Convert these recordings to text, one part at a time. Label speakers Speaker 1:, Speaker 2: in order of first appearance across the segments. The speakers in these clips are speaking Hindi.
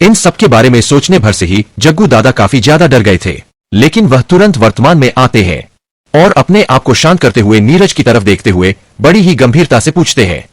Speaker 1: इन सब के बारे में सोचने भर से ही जग्गू दादा काफी ज्यादा डर गए थे। लेकिन वह तुरंत वर्तमान में आते हैं और अपने आप को शांत करते हुए नीरज की तरफ देखते हुए बड़ी ही गंभीरता से पूछते हैं,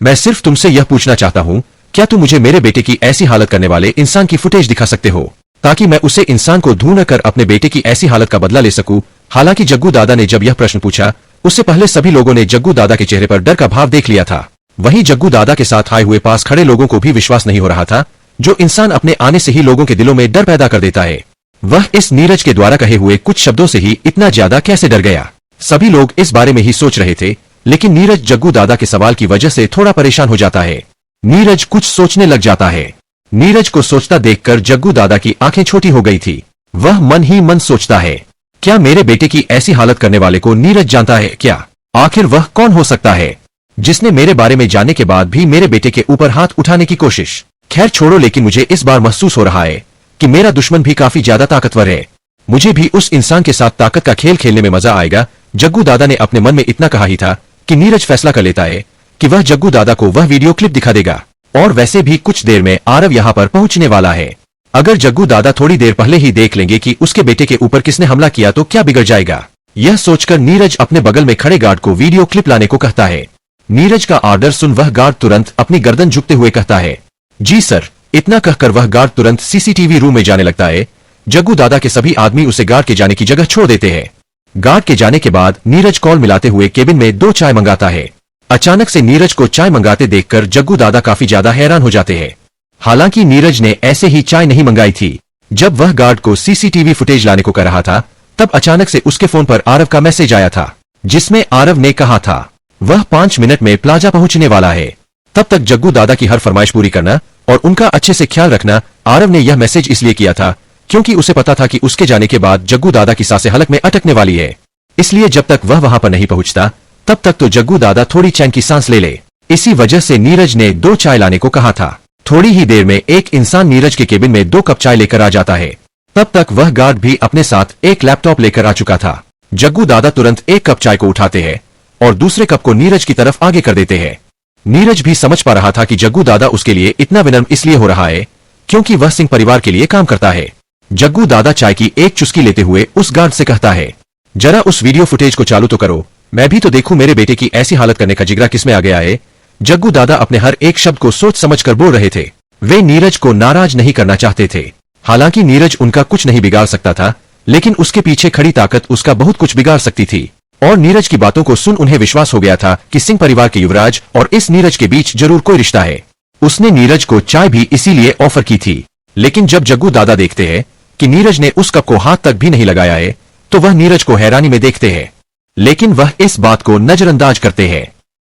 Speaker 1: मैं सिर्फ तुमसे यह पूछना चाहता हूं, क्या तुम मुझे मेरे बेटे की ऐसी हालत करने वाले इंसान की फुटेज दिखा सकते हो, ताकि मैं उसे इंसान को ढूंढ कर अपने बेटे की ऐसी हालत का बदला ले सकूं। हालांकि जग्गू दादा ने जब यह प्रश्न पूछा, उससे पहले सभी लोगों ने जग्गू दादा के चेहरे पर डर का भाव देख लिया था। वहीं जग्गू दादा के साथ आए हुए पास खड़े लोगों को भी विश्वास नहीं हो रहा था, जो इंसान अपने आने से ही लोगों के दिलों में डर पैदा कर देता है, वह इस नीरज के द्वारा कहे हुए कुछ शब्दों से ही इतना ज्यादा कैसे डर गया। सभी लोग इस बारे में ही सोच रहे थे, लेकिन नीरज जग्गू दादा के सवाल की वजह से थोड़ा परेशान हो जाता है। नीरज कुछ सोचने लग जाता है। नीरज को सोचता देखकर जग्गू दादा की आंखें छोटी हो गई थी। वह मन ही मन सोचता है, क्या मेरे बेटे की ऐसी हालत करने वाले को नीरज जानता है क्या? आखिर वह कौन हो सकता है जिसने मेरे बारे में जानने के बाद भी मेरे बेटे के ऊपर हाथ उठाने की कोशिश? खैर छोड़ो, लेकिन मुझे इस बार महसूस हो रहा है कि मेरा दुश्मन भी काफी ज्यादा ताकतवर है। मुझे भी उस इंसान के साथ ताकत का खेल खेलने में मजा आएगा। जग्गू दादा ने अपने मन में इतना कहा ही था कि नीरज फैसला कर लेता है कि वह जग्गू दादा को वह वीडियो क्लिप दिखा देगा। और वैसे भी कुछ देर में आरव यहाँ पर पहुंचने वाला है। अगर जग्गू दादा थोड़ी देर पहले ही देख लेंगे कि उसके बेटे के ऊपर किसने हमला किया तो क्या बिगड़ जाएगा। यह सोचकर नीरज अपने बगल में खड़े गार्ड को वीडियो क्लिप लाने को कहता है। नीरज का ऑर्डर सुन वह गार्ड तुरंत अपनी गर्दन झुकते हुए कहता है, जी सर। इतना कहकर वह गार्ड तुरंत सीसीटीवी रूम में जाने लगता है। जग्गू दादा के सभी आदमी उसे गार्ड के जाने की जगह छोड़ देते हैं। गार्ड के जाने के बाद नीरज कॉल मिलाते हुए केबिन में 2 चाय मंगाता है। अचानक से नीरज को चाय मंगाते देखकर जग्गू दादा काफी ज्यादा हैरान हो जाते हैं। हालांकि नीरज ने ऐसे ही चाय नहीं मंगाई थी। जब वह गार्ड को सीसीटीवी फुटेज लाने को कह रहा था, तब अचानक से उसके फोन पर आरव का मैसेज आया था, जिसमें आरव ने कहा था वह 5 मिनट में प्लाजा पहुंचने वाला है। तब तक जग्गू दादा की हर फरमाइश पूरी करना और उनका अच्छे से ख्याल रखना। आरव ने यह मैसेज इसलिए किया था क्योंकि उसे पता था कि उसके जाने के बाद जग्गू दादा की सांसें हलक में अटकने वाली है। इसलिए जब तक वह वहां पर नहीं पहुंचता, तब तक तो जग्गू दादा थोड़ी चैन की सांस ले ले। इसी वजह से नीरज ने 2 चाय लाने को कहा था। थोड़ी ही देर में एक इंसान नीरज के केबिन में 2 कप चाय लेकर आ जाता है। तब तक वह गार्ड भी अपने साथ एक लैपटॉप लेकर आ चुका था। जग्गू दादा तुरंत एक कप चाय को उठाते हैं और दूसरे कप को नीरज की तरफ आगे कर देते हैं। नीरज भी समझ पा रहा था कि जग्गू दादा उसके लिए इतना विनम्र इसलिए हो रहा है क्योंकि वह सिंह परिवार के लिए काम करता है। जग्गू दादा चाय की एक चुस्की लेते हुए उस गार्ड से कहता है, जरा उस वीडियो फुटेज को चालू तो करो, मैं भी तो देखूं मेरे बेटे की ऐसी हालत करने का जिगरा किसमें आ गया है। जग्गू दादा अपने हर एक शब्द को सोच समझकर बोल रहे थे। वे नीरज को नाराज नहीं करना चाहते थे। हालांकि नीरज उनका कुछ नहीं बिगाड़ सकता था, लेकिन उसके पीछे खड़ी ताकत उसका बहुत कुछ बिगाड़ सकती थी। और नीरज की बातों को सुन उन्हें विश्वास हो गया था कि सिंह परिवार के युवराज और इस नीरज के बीच जरूर कोई रिश्ता है। उसने नीरज को चाय भी इसीलिए ऑफर की थी। लेकिन जब जग्गू दादा देखते हैं कि नीरज ने उस कप को हाथ तक भी नहीं लगाया है, तो वह नीरज को हैरानी में देखते हैं। लेकिन वह इस बात को नजरअंदाज करते हैं।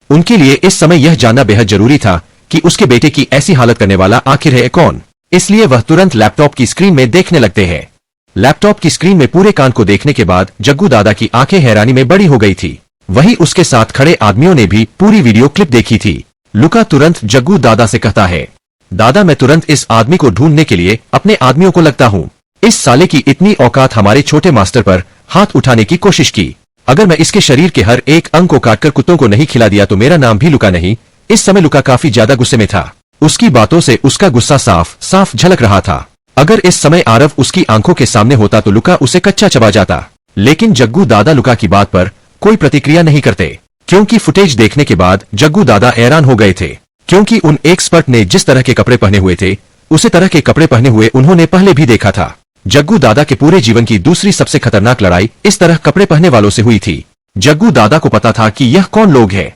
Speaker 1: उनके लिए इस समय यह जानना बेहद जरूरी था कि उसके बेटे की ऐसी हालत करने वाला आखिर है कौन। इसलिए वह तुरंत लैपटॉप की स्क्रीन में देखने लगते हैं। लैपटॉप की स्क्रीन में पूरे कांड को देखने के बाद जग्गू दादा की आंखें हैरानी में बड़ी हो गई थी। वहीं उसके साथ खड़े आदमियों ने भी पूरी वीडियो क्लिप देखी थी। लुका तुरंत जग्गू दादा से कहता है, दादा मैं तुरंत इस आदमी को ढूंढने के लिए अपने आदमियों को लगता हूँ। इस साले की इतनी औकात हमारे छोटे मास्टर पर हाथ उठाने की कोशिश की। अगर मैं इसके शरीर के हर एक अंग को काटकर कुत्तों को नहीं खिला दिया तो मेरा नाम भी लुका नहीं। इस समय लुका काफी ज्यादा गुस्से में था। उसकी बातों से उसका गुस्सा साफ साफ झलक रहा था। अगर इस समय आरव उसकी आंखों के सामने होता तो लुका उसे कच्चा चबा जाता। लेकिन जग्गू दादा लुका की बात पर कोई प्रतिक्रिया नहीं करते, क्योंकि फुटेज देखने के बाद जग्गू दादा हैरान हो गए थे। क्योंकि उन एक्सपर्ट ने जिस तरह के कपड़े पहने हुए थे, उसी तरह के कपड़े पहने हुए उन्होंने पहले भी देखा था। जग्गू दादा के पूरे जीवन की दूसरी सबसे खतरनाक लड़ाई इस तरह कपड़े पहने वालों से हुई थी। जग्गू दादा को पता था कि यह कौन लोग हैं।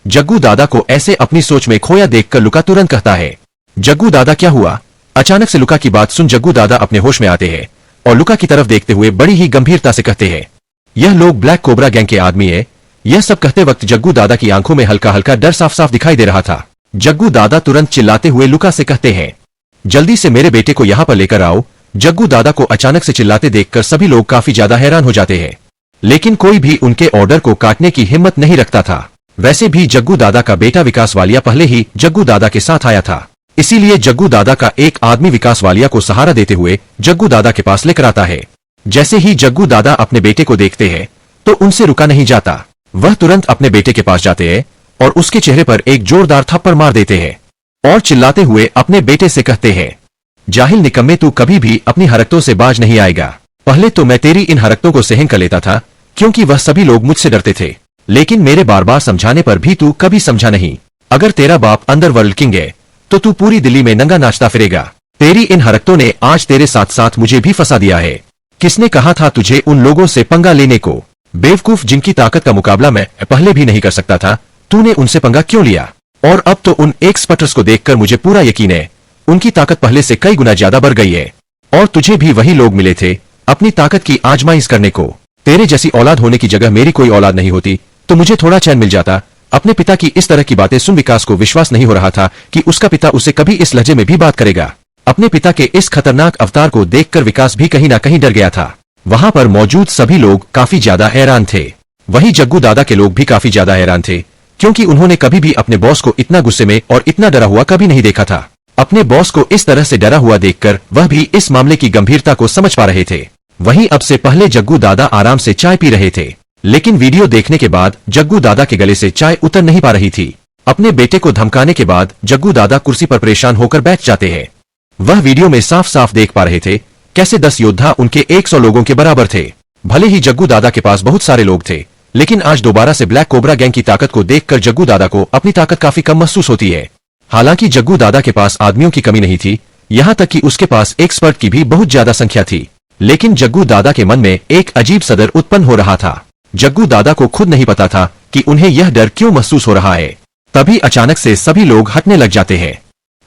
Speaker 1: जग्गू दादा को ऐसे अपनी सोच में खोया देखकर लुका तुरंत कहता है, जग्गू दादा क्या हुआ? अचानक से लुका की बात सुन जग्गू दादा अपने होश में आते हैं और लुका की तरफ देखते हुए बड़ी ही गंभीरता से कहते हैं, यह लोग ब्लैक कोबरा गैंग के आदमी है। यह सब कहते वक्त जग्गू दादा की आंखों में हल्का हल्का डर साफ साफ दिखाई दे रहा था। जग्गू दादा तुरंत चिल्लाते हुए लुका से कहते हैं, जल्दी से मेरे बेटे को यहाँ पर लेकर आओ। जग्गू दादा को अचानक से चिल्लाते देखकर सभी लोग काफी ज्यादा हैरान हो जाते हैं, लेकिन कोई भी उनके ऑर्डर को काटने की हिम्मत नहीं रखता था। वैसे भी जग्गू दादा का बेटा विकास वालिया पहले ही जग्गू दादा के साथ आया था, इसीलिए जग्गू दादा का एक आदमी विकास वालिया को सहारा देते हुए जग्गू दादा के पास लेकर आता है। जैसे ही जग्गू दादा अपने बेटे को देखते हैं तो उनसे रुका नहीं जाता। वह तुरंत अपने बेटे के पास जाते हैं और उसके चेहरे पर एक जोरदार थप्पड़ मार देते हैं और चिल्लाते हुए अपने बेटे से कहते हैं, जाहिल निकम्मे, तू कभी भी अपनी हरकतों से बाज नहीं आएगा। पहले तो मैं तेरी इन हरकतों को सहन कर लेता था, क्योंकि वह सभी लोग मुझसे डरते थे, लेकिन मेरे बार बार समझाने पर भी तू कभी समझा नहीं। अगर तेरा बाप अंडरवर्ल्ड किंग है तो तू पूरी दिल्ली में नंगा नाचता फिरेगा। तेरी इन हरकतों ने आज तेरे साथ साथ मुझे भी फंसा दिया है। किसने कहा था तुझे उन लोगों से पंगा लेने को? बेवकूफ, जिनकी ताकत का मुकाबला मैं पहले भी नहीं कर सकता था, तूने उनसे पंगा क्यों लिया? और अब तो उन एक्सपर्ट्स को देखकर मुझे पूरा यकीन है, उनकी ताकत पहले से कई गुना ज्यादा बढ़ गई है। और तुझे भी वही लोग मिले थे अपनी ताकत की आजमाइश करने को। तेरे जैसी औलाद होने की जगह मेरी कोई औलाद नहीं होती तो मुझे थोड़ा चैन मिल जाता। अपने पिता की इस तरह की बातें सुन विकास को विश्वास नहीं हो रहा था कि उसका पिता उससे कभी इस लहजे में भी बात करेगा। अपने पिता के इस खतरनाक अवतार को देखकर विकास भी कहीं ना कहीं डर गया था। वहां पर मौजूद सभी लोग काफी ज्यादा हैरान थे। वही जग्गू दादा के लोग भी काफी ज्यादा हैरान थे, क्योंकि उन्होंने कभी भी अपने बॉस को इतना गुस्से में और इतना डरा हुआ कभी नहीं देखा था। अपने बॉस को इस तरह से डरा हुआ देखकर वह भी इस मामले की गंभीरता को समझ पा रहे थे। वहीं अब से पहले जग्गू दादा आराम से चाय पी रहे थे, लेकिन वीडियो देखने के बाद जग्गू दादा के गले से चाय उतर नहीं पा रही थी। अपने बेटे को धमकाने के बाद जग्गू दादा कुर्सी पर परेशान होकर बैठ जाते हैं। वह वीडियो में साफ साफ देख पा रहे थे कैसे 10 योद्धा उनके 100 लोगों के बराबर थे। भले ही जग्गू दादा के पास बहुत सारे लोग थे, लेकिन आज दोबारा से ब्लैक कोबरा गैंग की ताकत को देखकर जग्गू दादा को अपनी ताकत काफी कम महसूस होती है। हालांकि जग्गू दादा के पास आदमियों की कमी नहीं थी, यहाँ तक कि उसके पास एक्सपर्ट की भी बहुत ज्यादा संख्या थी, लेकिन जग्गू दादा के मन में एक अजीब सदर उत्पन्न हो रहा था। जग्गू दादा को खुद नहीं पता था कि उन्हें यह डर क्यों महसूस हो रहा है। तभी अचानक से सभी लोग हटने लग जाते हैं।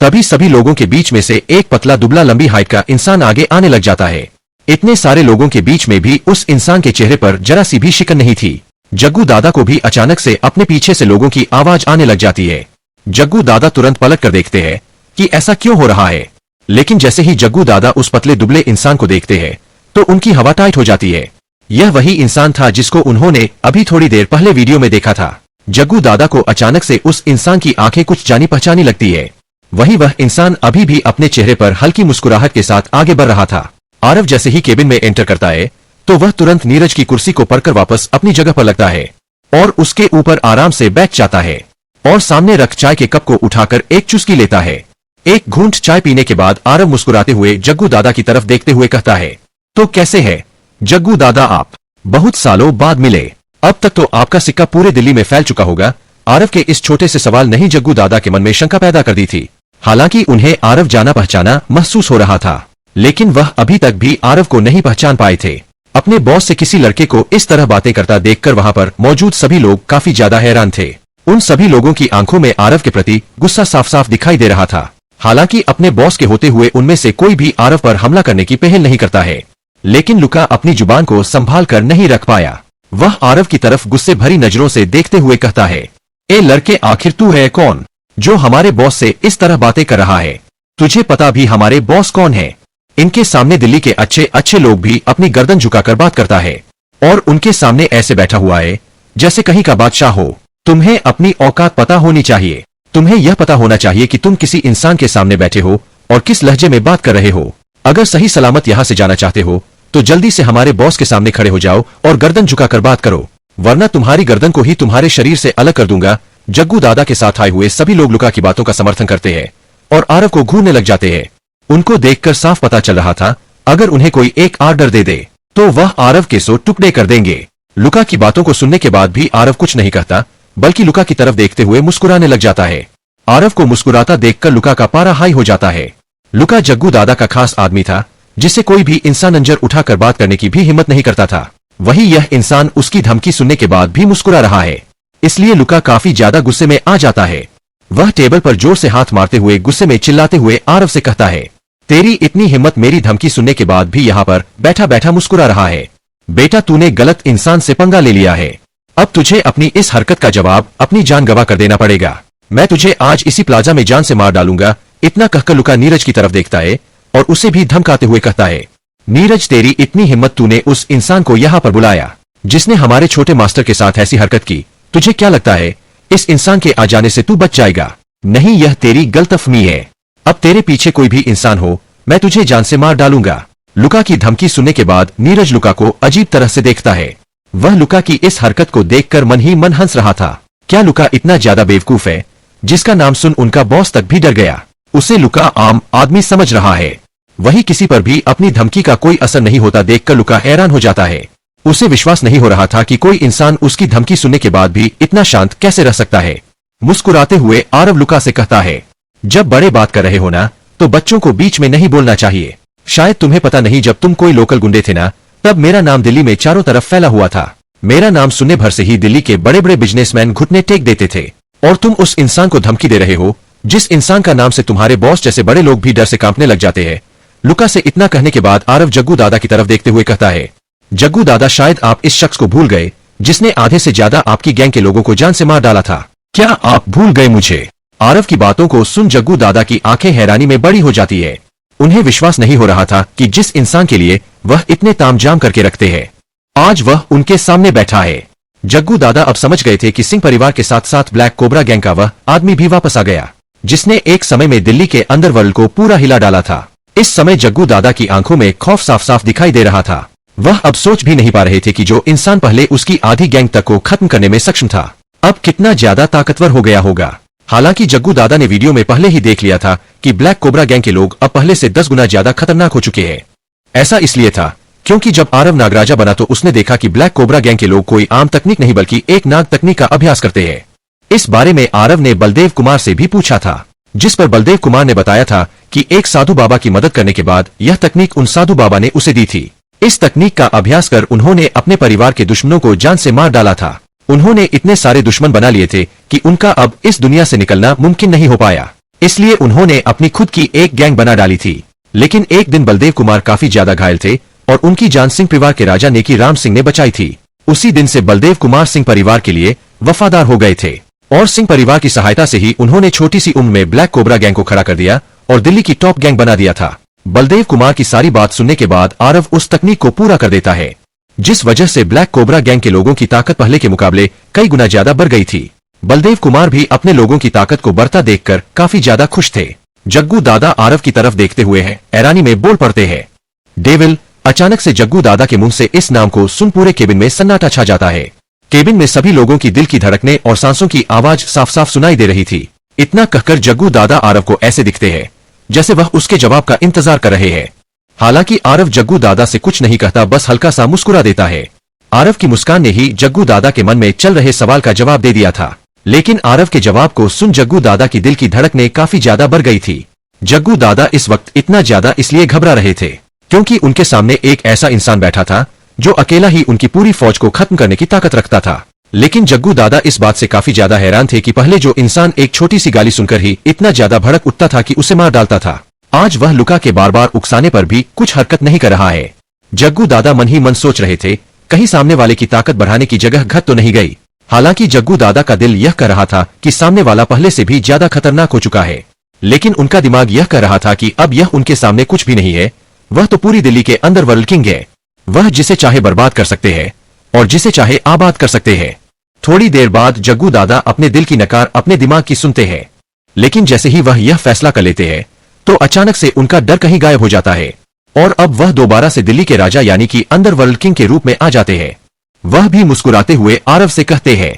Speaker 1: तभी सभी लोगों के बीच में से एक पतला दुबला लंबी हाइट का इंसान आगे आने लग जाता है। इतने सारे लोगों के बीच में भी उस इंसान के चेहरे पर जरा सी भी शिकन नहीं थी। जग्गू दादा को भी अचानक से अपने पीछे से लोगों की आवाज आने लग जाती है। जग्गू दादा तुरंत पलट कर देखते हैं कि ऐसा क्यों हो रहा है, लेकिन जैसे ही जग्गू दादा उस पतले दुबले इंसान को देखते हैं तो उनकी हवा टाइट हो जाती है। यह वही इंसान था जिसको उन्होंने अभी थोड़ी देर पहले वीडियो में देखा था। जग्गू दादा को अचानक से उस इंसान की आंखें कुछ जानी पहचानी लगती है। वही वह इंसान अभी भी अपने चेहरे पर हल्की मुस्कुराहट के साथ आगे बढ़ रहा था। आरव जैसे ही केबिन में एंटर करता है तो वह तुरंत नीरज की कुर्सी को पकड़कर वापस अपनी जगह पर लगता है और उसके ऊपर आराम से बैठ जाता है और सामने रख चाय के कप को उठाकर एक चुस्की लेता है। एक घूंट चाय पीने के बाद आरव मुस्कुराते हुए जग्गू दादा की तरफ देखते हुए कहता है, तो कैसे है जग्गू दादा आप? बहुत सालों बाद मिले। अब तक तो आपका सिक्का पूरे दिल्ली में फैल चुका होगा। आरव के इस छोटे से सवाल ने जग्गू दादा के मन में शंका पैदा कर दी थी। हालांकि उन्हें आरव जाना पहचाना महसूस हो रहा था, लेकिन वह अभी तक भी आरव को नहीं पहचान पाए थे। अपने बॉस से किसी लड़के को इस तरह बातें करता देखकर वहां पर मौजूद सभी लोग काफी ज्यादा हैरान थे। उन सभी लोगों की आंखों में आरव के प्रति गुस्सा साफ साफ दिखाई दे रहा था। हालांकि अपने बॉस के होते हुए उनमें से कोई भी आरव पर हमला करने की पहल नहीं करता है, लेकिन लुका अपनी जुबान को संभाल कर नहीं रख पाया। वह आरव की तरफ गुस्से भरी नजरों से देखते हुए कहता है, ए लड़के, आखिर तू है कौन जो हमारे बॉस से इस तरह बातें कर रहा है? तुझे पता भी हमारे बॉस कौन है? इनके सामने दिल्ली के अच्छे अच्छे लोग भी अपनी गर्दन झुकाकर बात करता है और उनके सामने ऐसे बैठा हुआ है जैसे कहीं का बादशाह हो। तुम्हें अपनी औकात पता होनी चाहिए। तुम्हें यह पता होना चाहिए कि तुम किसी इंसान के सामने बैठे हो और किस लहजे में बात कर रहे हो। अगर सही सलामत यहाँ से जाना चाहते हो तो जल्दी से हमारे बॉस के सामने खड़े हो जाओ और गर्दन झुकाकर बात करो, वरना तुम्हारी गर्दन को ही तुम्हारे शरीर से अलग कर दूंगा। जग्गू दादा के साथ आए हुए सभी लोग लुका की बातों का समर्थन करते हैं और आरव को घूरने लग जाते हैं। उनको देखकर साफ पता चल रहा था अगर उन्हें कोई एक ऑर्डर दे दे तो वह आरव के 100 टुकड़े कर देंगे। लुका की बातों को सुनने के बाद भी आरव कुछ नहीं कहता, बल्कि लुका की तरफ देखते हुए मुस्कुराने लग जाता है। आरव को मुस्कुराता देखकर लुका का पारा हाई हो जाता है। लुका जग्गू दादा का खास आदमी था, जिससे कोई भी इंसान नजर उठाकर बात करने की भी हिम्मत नहीं करता था। वही यह इंसान उसकी धमकी सुनने के बाद भी मुस्कुरा रहा है, इसलिए लुका काफी ज्यादा गुस्से में आ जाता है। वह टेबल पर जोर से हाथ मारते हुए गुस्से में चिल्लाते हुए आरव से कहता है, तेरी इतनी हिम्मत मेरी धमकी सुनने के बाद भी यहाँ पर बैठा बैठा मुस्कुरा रहा है? बेटा, तूने गलत इंसान से पंगा ले लिया है। अब तुझे अपनी इस हरकत का जवाब अपनी जान गवा कर देना पड़ेगा। मैं तुझे आज इसी प्लाजा में जान से मार डालूंगा। इतना कहकर लुका नीरज की तरफ देखता है और उसे भी धमकाते हुए कहता है, नीरज, तेरी इतनी हिम्मत, तूने उस इंसान को यहाँ पर बुलाया जिसने हमारे छोटे मास्टर के साथ ऐसी हरकत की। तुझे क्या लगता है इस इंसान के आ जाने से तू बच जाएगा? नहीं, यह तेरी गलतफहमी है। अब तेरे पीछे कोई भी इंसान हो, मैं तुझे जान से मार डालूंगा। लुका की धमकी सुनने के बाद नीरज लुका को अजीब तरह से देखता है। वह लुका की इस हरकत को देखकर मन ही मन हंस रहा था। क्या लुका इतना ज्यादा बेवकूफ है जिसका नाम सुन उनका बॉस तक भी डर गया? उसे लुका आम आदमी समझ रहा है। वही किसी पर भी अपनी धमकी का कोई असर नहीं होता देखकर लुका हैरान हो जाता है। उसे विश्वास नहीं हो रहा था कि कोई इंसान उसकी धमकी सुनने के बाद भी इतना शांत कैसे रह सकता है। मुस्कुराते हुए आरव लुका से कहता है, जब बड़े बात कर रहे हो ना तो बच्चों को बीच में नहीं बोलना चाहिए। शायद तुम्हें पता नहीं, जब तुम कोई लोकल गुंडे थे ना तब मेरा नाम दिल्ली में चारों तरफ फैला हुआ था। मेरा नाम सुनने भर से ही दिल्ली के बड़े बड़े बिजनेसमैन घुटने टेक देते थे, और तुम उस इंसान को धमकी दे रहे हो जिस इंसान का नाम से तुम्हारे बॉस जैसे बड़े लोग भी डर से कांपने लग जाते हैं। लुका से इतना कहने के बाद आरव जग्गू दादा की तरफ देखते हुए कहता है, जग्गू दादा, शायद आप इस शख्स को भूल गए जिसने आधे से ज्यादा आपकी गैंग के लोगों को जान से मार डाला था। क्या आप भूल गए मुझे? आरव की बातों को सुन जग्गू दादा की आंखें हैरानी में बड़ी हो जाती है। उन्हें विश्वास नहीं हो रहा था कि जिस इंसान के लिए वह इतने तामझाम करके रखते हैं आज वह उनके सामने बैठा है। जग्गू दादा अब समझ गए थे कि सिंह परिवार के साथ साथ ब्लैक कोबरा गैंग का वह आदमी भी वापस आ गया जिसने एक समय में दिल्ली के अंडरवर्ल्ड को पूरा हिला डाला था। इस समय जग्गू दादा की आंखों में खौफ साफ साफ दिखाई दे रहा था। वह अब सोच भी नहीं पा रहे थे कि जो इंसान पहले उसकी आधी गैंग तक को खत्म करने में सक्षम था अब कितना ज्यादा ताकतवर हो गया होगा। हालांकि जग्गू दादा ने वीडियो में पहले ही देख लिया था कि ब्लैक कोबरा गैंग के लोग अब पहले से 10 गुना ज्यादा खतरनाक हो चुके हैं। ऐसा इसलिए था क्योंकि जब आरव नागराजा बना तो उसने देखा कि ब्लैक कोबरा गैंग के लोग कोई आम तकनीक नहीं बल्कि एक नाग तकनीक का अभ्यास करते हैं। इस बारे में आरव ने बलदेव कुमार से भी पूछा था, जिस पर बलदेव कुमार ने बताया था कि एक साधु बाबा की मदद करने के बाद यह तकनीक उन साधु बाबा ने उसे दी थी। इस तकनीक का अभ्यास कर उन्होंने अपने परिवार के दुश्मनों को जान से मार डाला था। उन्होंने इतने सारे दुश्मन बना लिए थे कि उनका अब इस दुनिया से निकलना मुमकिन नहीं हो पाया, इसलिए उन्होंने अपनी खुद की एक गैंग बना डाली थी। लेकिन एक दिन बलदेव कुमार काफी ज्यादा घायल थे और उनकी जान सिंह परिवार के राजा नेकी राम सिंह ने बचाई थी। उसी दिन से बलदेव कुमार सिंह परिवार के लिए वफादार हो गए थे और सिंह परिवार की सहायता से ही उन्होंने छोटी सी उम्र में ब्लैक कोबरा गैंग को खड़ा कर दिया और दिल्ली की टॉप गैंग बना दिया था। बलदेव कुमार की सारी बात सुनने के बाद आरव उस तकनीक को पूरा कर देता है जिस वजह से ब्लैक कोबरा गैंग के लोगों की ताकत पहले के मुकाबले कई गुना ज्यादा बढ़ गई थी। बलदेव कुमार भी अपने लोगों की ताकत को बढ़ता देखकर काफी ज्यादा खुश थे। जग्गू दादा आरव की तरफ देखते हुए हैरानी में बोल पड़ते हैं, डेविल। अचानक से जग्गू दादा के मुंह से इस नाम को सुन पूरे केबिन में सन्नाटा छा जाता है। केबिन में सभी लोगों की दिल की धड़कने और सांसों की आवाज साफ साफ सुनाई दे रही थी। इतना कहकर जग्गू दादा आरव को ऐसे दिखते हैं जैसे वह उसके जवाब का इंतजार कर रहे हैं। हालांकि आरव जग्गू दादा से कुछ नहीं कहता, बस हल्का सा मुस्कुरा देता है। आरव की मुस्कान ने ही जग्गू दादा के मन में चल रहे सवाल का जवाब दे दिया था। लेकिन आरव के जवाब को सुन जग्गू दादा की दिल की धड़कने काफी ज्यादा बढ़ गई थी। जग्गू दादा इस वक्त इतना ज्यादा इसलिए घबरा रहे थे क्योंकि उनके सामने एक ऐसा इंसान बैठा था जो अकेला ही उनकी पूरी फौज को खत्म करने की ताकत रखता था। लेकिन जग्गू दादा इस बात से काफी ज्यादा हैरान थे कि पहले जो इंसान एक छोटी सी गाली सुनकर ही इतना ज्यादा भड़क उठता था कि उसे मार डालता था, आज वह लुका के बार बार उकसाने पर भी कुछ हरकत नहीं कर रहा है। जग्गू दादा मन ही मन सोच रहे थे कहीं सामने वाले की ताकत बढ़ाने की जगह घट तो नहीं गई। हालांकि जग्गू दादा का दिल यह कह रहा था कि सामने वाला पहले से भी ज्यादा खतरनाक हो चुका है, लेकिन उनका दिमाग यह कह रहा था कि अब यह उनके सामने कुछ भी नहीं है। वह तो पूरी दिल्ली के अंडरवर्ल्ड किंग है, वह जिसे चाहे बर्बाद कर सकते हैं और जिसे चाहे आबाद कर सकते हैं। थोड़ी देर बाद जग्गू दादा अपने दिल की नकार अपने दिमाग की सुनते हैं, लेकिन जैसे ही वह यह फैसला कर लेते हैं तो अचानक से उनका डर कहीं गायब हो जाता है और अब वह दोबारा से दिल्ली के राजा यानी कि अंडरवर्ल्ड किंग के रूप में आ जाते हैं। वह भी मुस्कुराते हुए आरव से कहते हैं,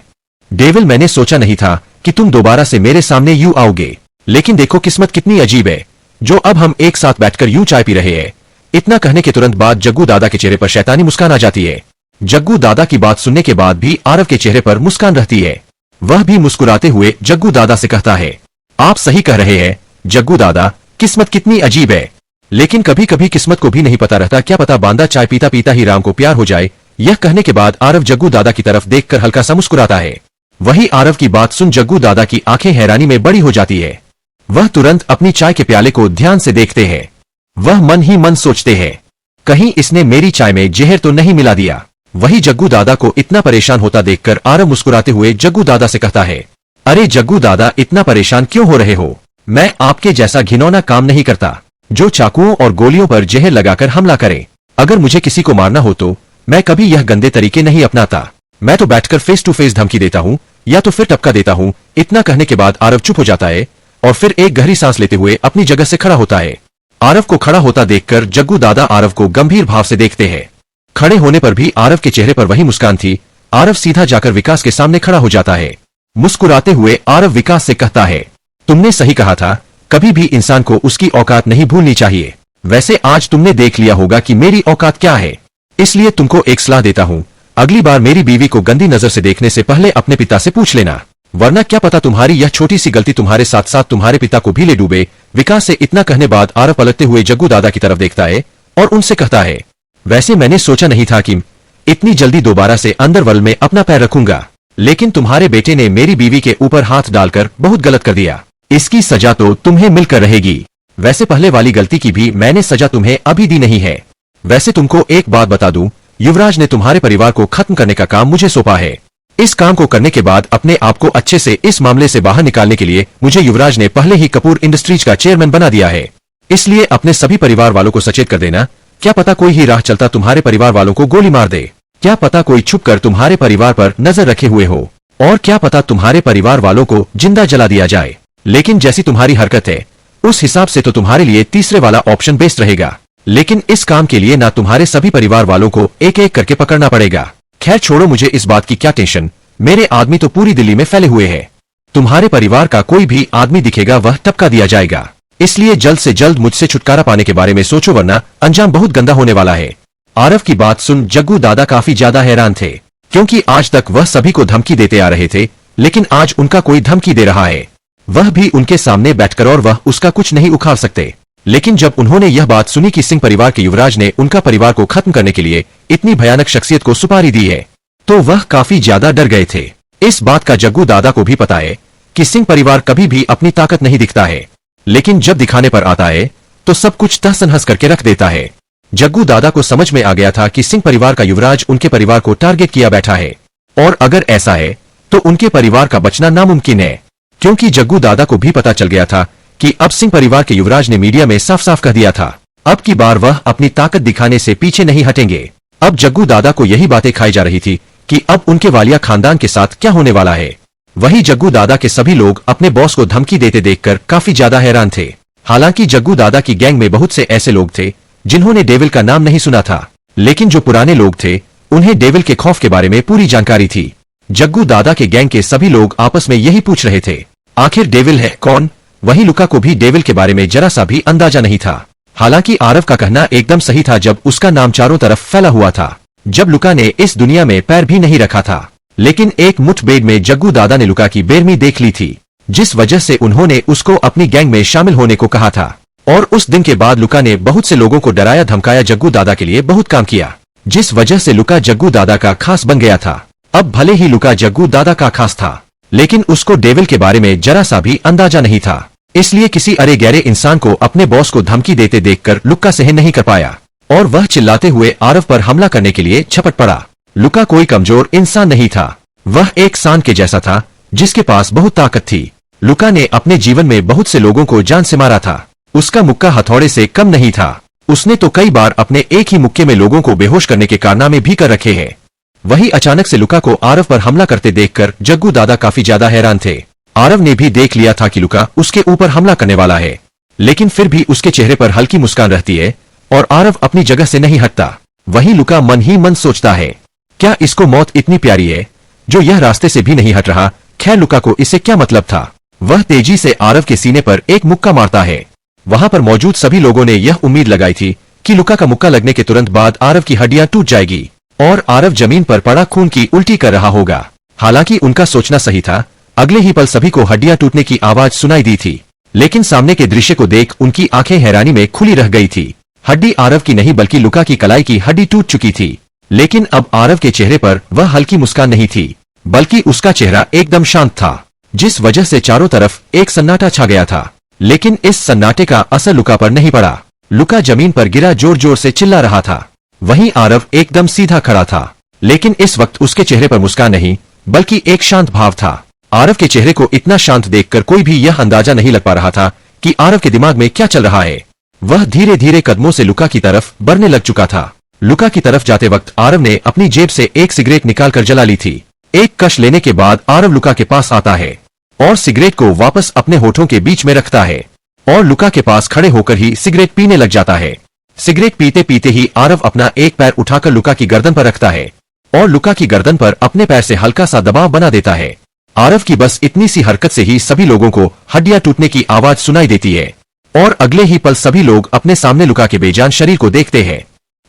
Speaker 1: डेविल, मैंने सोचा नहीं था कि तुम दोबारा से मेरे सामने यूं आओगे, लेकिन देखो किस्मत कितनी अजीब है जो अब हम एक साथ बैठकर यूं चाय पी रहे हैं। इतना कहने के तुरंत बाद जग्गू दादा के चेहरे पर शैतानी मुस्कान आ जाती है। जग्गू दादा की बात सुनने के बाद भी आरव के चेहरे पर मुस्कान रहती है। वह भी मुस्कुराते हुए जग्गू दादा से कहता है, आप सही कह रहे हैं जग्गू दादा, किस्मत कितनी अजीब है, लेकिन कभी कभी किस्मत को भी नहीं पता रहता, क्या पता बांदा चाय पीता पीता ही राम को प्यार हो जाए। यह कहने के बाद आरव जग्गू दादा की तरफ देखकर हल्का सा मुस्कुराता है। वही आरव की बात सुन जग्गू दादा की आंखें हैरानी में बड़ी हो जाती है। वह तुरंत अपनी चाय के प्याले को ध्यान से देखते हैं। वह मन ही मन सोचते हैं, कहीं इसने मेरी चाय में जहर तो नहीं मिला दिया। वही जग्गू दादा को इतना परेशान होता देखकर आरव मुस्कुराते हुए जग्गू दादा से कहता है, अरे जग्गू दादा, इतना परेशान क्यों हो रहे हो? मैं आपके जैसा घिनौना काम नहीं करता जो चाकुओं और गोलियों पर जहर लगाकर हमला करे। अगर मुझे किसी को मारना हो तो मैं कभी यह गंदे तरीके नहीं अपनाता। मैं तो बैठकर फेस टू फेस धमकी देता हूँ या तो फिर टपका देता हूँ। इतना कहने के बाद आरव चुप हो जाता है और फिर एक गहरी सांस लेते हुए अपनी जगह से खड़ा होता है। आरव को खड़ा होता देखकर जग्गू दादा आरव को गंभीर भाव से देखते हैं। खड़े होने पर भी आरव के चेहरे पर वही मुस्कान थी। आरव सीधा जाकर विकास के सामने खड़ा हो जाता है। मुस्कुराते हुए आरव विकास से कहता है, तुमने सही कहा था, कभी भी इंसान को उसकी औकात नहीं भूलनी चाहिए। वैसे आज तुमने देख लिया होगा कि मेरी औकात क्या है, इसलिए तुमको एक सलाह देता हूँ, अगली बार मेरी बीवी को गंदी नजर से देखने से पहले अपने पिता से पूछ लेना, वरना क्या पता तुम्हारी यह छोटी सी गलती तुम्हारे साथ साथ तुम्हारे पिता को भी ले डूबे। विकास से इतना कहने बाद आरव पलटते हुए जग्गू दादा की तरफ देखता है और उनसे कहता है, वैसे मैंने सोचा नहीं था कि इतनी जल्दी दोबारा से अंडरवर्ल्ड में अपना पैर रखूंगा, लेकिन तुम्हारे बेटे ने मेरी बीवी के ऊपर हाथ डालकर बहुत गलत कर दिया। इसकी सजा तो तुम्हें मिलकर रहेगी। वैसे पहले वाली गलती की भी मैंने सजा तुम्हें अभी दी नहीं है। वैसे तुमको एक बात बता दूं, युवराज ने तुम्हारे परिवार को खत्म करने का काम मुझे सौंपा है। इस काम को करने के बाद अपने आप को अच्छे से इस मामले से बाहर निकालने के लिए मुझे युवराज ने पहले ही कपूर इंडस्ट्रीज का चेयरमैन बना दिया है। इसलिए अपने सभी परिवार वालों को सचेत कर देना, क्या पता कोई ही राह चलता तुम्हारे परिवार वालों को गोली मार दे, क्या पता कोई छुपकर तुम्हारे परिवार पर नजर रखे हुए हो, और क्या पता तुम्हारे परिवार वालों को जिंदा जला दिया जाए। लेकिन जैसी तुम्हारी हरकत है उस हिसाब से तो तुम्हारे लिए तीसरे वाला ऑप्शन बेस्ट रहेगा, लेकिन इस काम के लिए ना तुम्हारे सभी परिवार वालों को एक एक करके पकड़ना पड़ेगा। खैर छोड़ो, मुझे इस बात की क्या टेंशन, मेरे आदमी तो पूरी दिल्ली में फैले हुए हैं। तुम्हारे परिवार का कोई भी आदमी दिखेगा वह टपका दिया जाएगा, इसलिए जल्द से जल्द मुझसे छुटकारा पाने के बारे में सोचो, वरना अंजाम बहुत गंदा होने वाला है। आरव की बात सुन जग्गू दादा काफी ज्यादा हैरान थे, क्योंकि आज तक वह सभी को धमकी देते आ रहे थे, लेकिन आज उनका कोई धमकी दे रहा है, वह भी उनके सामने बैठकर, और वह उसका कुछ नहीं उखाड़ सकते। लेकिन जब उन्होंने यह बात सुनी कि सिंह परिवार के युवराज ने उनका परिवार को खत्म करने के लिए इतनी भयानक शख्सियत को सुपारी दी है, तो वह काफी ज्यादा डर गए थे। इस बात का जग्गू दादा को भी पता है कि सिंह परिवार कभी भी अपनी ताकत नहीं दिखता है, लेकिन जब दिखाने पर आता है तो सब कुछ तहस नहस करके रख देता है। जग्गू दादा को समझ में आ गया था कि सिंह परिवार का युवराज उनके परिवार को टारगेट किया बैठा है, और अगर ऐसा है तो उनके परिवार का बचना नामुमकिन है, क्योंकि जग्गू दादा को भी पता चल गया था कि अब सिंह परिवार के युवराज ने मीडिया में साफ साफ कह दिया था अब की बार वह अपनी ताकत दिखाने से पीछे नहीं हटेंगे। अब जग्गू दादा को यही बातें खाई जा रही थी कि अब उनके वालिया खानदान के साथ क्या होने वाला है। वही जग्गू दादा के सभी लोग अपने बॉस को धमकी देते देखकर काफी ज्यादा हैरान थे। हालांकि जग्गू दादा की गैंग में बहुत से ऐसे लोग थे जिन्होंने डेविल का नाम नहीं सुना था, लेकिन जो पुराने लोग थे उन्हें डेविल के खौफ के बारे में पूरी जानकारी थी। जग्गू दादा के गैंग के सभी लोग आपस में यही पूछ रहे थे, आखिर डेविल है कौन। वही लुका को भी डेविल के बारे में जरा सा भी अंदाजा नहीं था। हालांकि आरव का कहना एकदम सही था जब उसका नाम चारों तरफ फैला हुआ था, जब लुका ने इस दुनिया में पैर भी नहीं रखा था। लेकिन एक मुठभेड़ में जग्गू दादा ने लुका की बेरमी देख ली थी, जिस वजह से उन्होंने उसको अपनी गैंग में शामिल होने को कहा था। और उस दिन के बाद लुका ने बहुत से लोगों को डराया धमकाया, जग्गू दादा के लिए बहुत काम किया, जिस वजह से लुका जग्गू दादा का खास बन गया था। अब भले ही लुका जग्गू दादा का खास था, लेकिन उसको डेविल के बारे में जरा सा भी अंदाजा नहीं था, इसलिए किसी अरे गहरे इंसान को अपने बॉस को धमकी देते देखकर लुका सहन नहीं कर पाया, और वह चिल्लाते हुए आरव पर हमला करने के लिए झपट पड़ा। लुका कोई कमजोर इंसान नहीं था, वह एक सांड के जैसा था जिसके पास बहुत ताकत थी। लुका ने अपने जीवन में बहुत से लोगों को जान से मारा था, उसका मुक्का हथौड़े से कम नहीं था। उसने तो कई बार अपने एक ही मुक्के में लोगों को बेहोश करने के कारनामे भी कर रखे हैं। वही अचानक से लुका को आरव पर हमला करते देखकर जग्गू दादा काफी ज्यादा हैरान थे। आरव ने भी देख लिया था कि लुका उसके ऊपर हमला करने वाला है, लेकिन फिर भी उसके चेहरे पर हल्की मुस्कान रहती है और आरव अपनी जगह से नहीं हटता। वही लुका मन ही मन सोचता है, क्या इसको मौत इतनी प्यारी है जो यह रास्ते से भी नहीं हट रहा। खैर लुका को इससे क्या मतलब था, वह तेजी से आरव के सीने पर एक मुक्का मारता है। वहां पर मौजूद सभी लोगों ने यह उम्मीद लगाई थी कि लुका का मुक्का लगने के तुरंत बाद आरव की हड्डियां टूट जाएगी और आरव जमीन पर पड़ा खून की उल्टी कर रहा होगा। हालांकि उनका सोचना सही था, अगले ही पल सभी को हड्डियां टूटने की आवाज सुनाई दी थी, लेकिन सामने के दृश्य को देख उनकी आंखें हैरानी में खुली रह गई थी। हड्डी आरव की नहीं बल्कि लुका की कलाई की हड्डी टूट चुकी थी, लेकिन अब आरव के चेहरे पर वह हल्की मुस्कान नहीं थी, बल्कि उसका चेहरा एकदम शांत था, जिस वजह से चारों तरफ एक सन्नाटा छा गया था। लेकिन इस सन्नाटे का असर लुका पर नहीं पड़ा। लुका जमीन पर गिरा जोर जोर से चिल्ला रहा था, वहीं आरव एकदम सीधा खड़ा था, लेकिन इस वक्त उसके चेहरे पर मुस्कान नहीं बल्कि एक शांत भाव था। आरव के चेहरे को इतना शांत देखकर कोई भी यह अंदाजा नहीं लग पा रहा था कि आरव के दिमाग में क्या चल रहा है। वह धीरे धीरे कदमों से लुका की तरफ बढ़ने लग चुका था। लुका की तरफ जाते वक्त आरव ने अपनी जेब से एक सिगरेट निकालकर जला ली थी। एक कश लेने के बाद आरव लुका के पास आता है और सिगरेट को वापस अपने होठों के बीच में रखता है और लुका के पास खड़े होकर ही सिगरेट पीने लग जाता है। सिगरेट पीते पीते ही आरव अपना एक पैर उठाकर लुका की गर्दन पर रखता है और लुका की गर्दन पर अपने पैर से हल्का सा दबाव बना देता है। आरव की बस इतनी सी हरकत से ही सभी लोगों को हड्डियां टूटने की आवाज सुनाई देती है। और अगले ही पल सभी लोग अपने सामने लुका के बेजान शरीर को देखते हैं।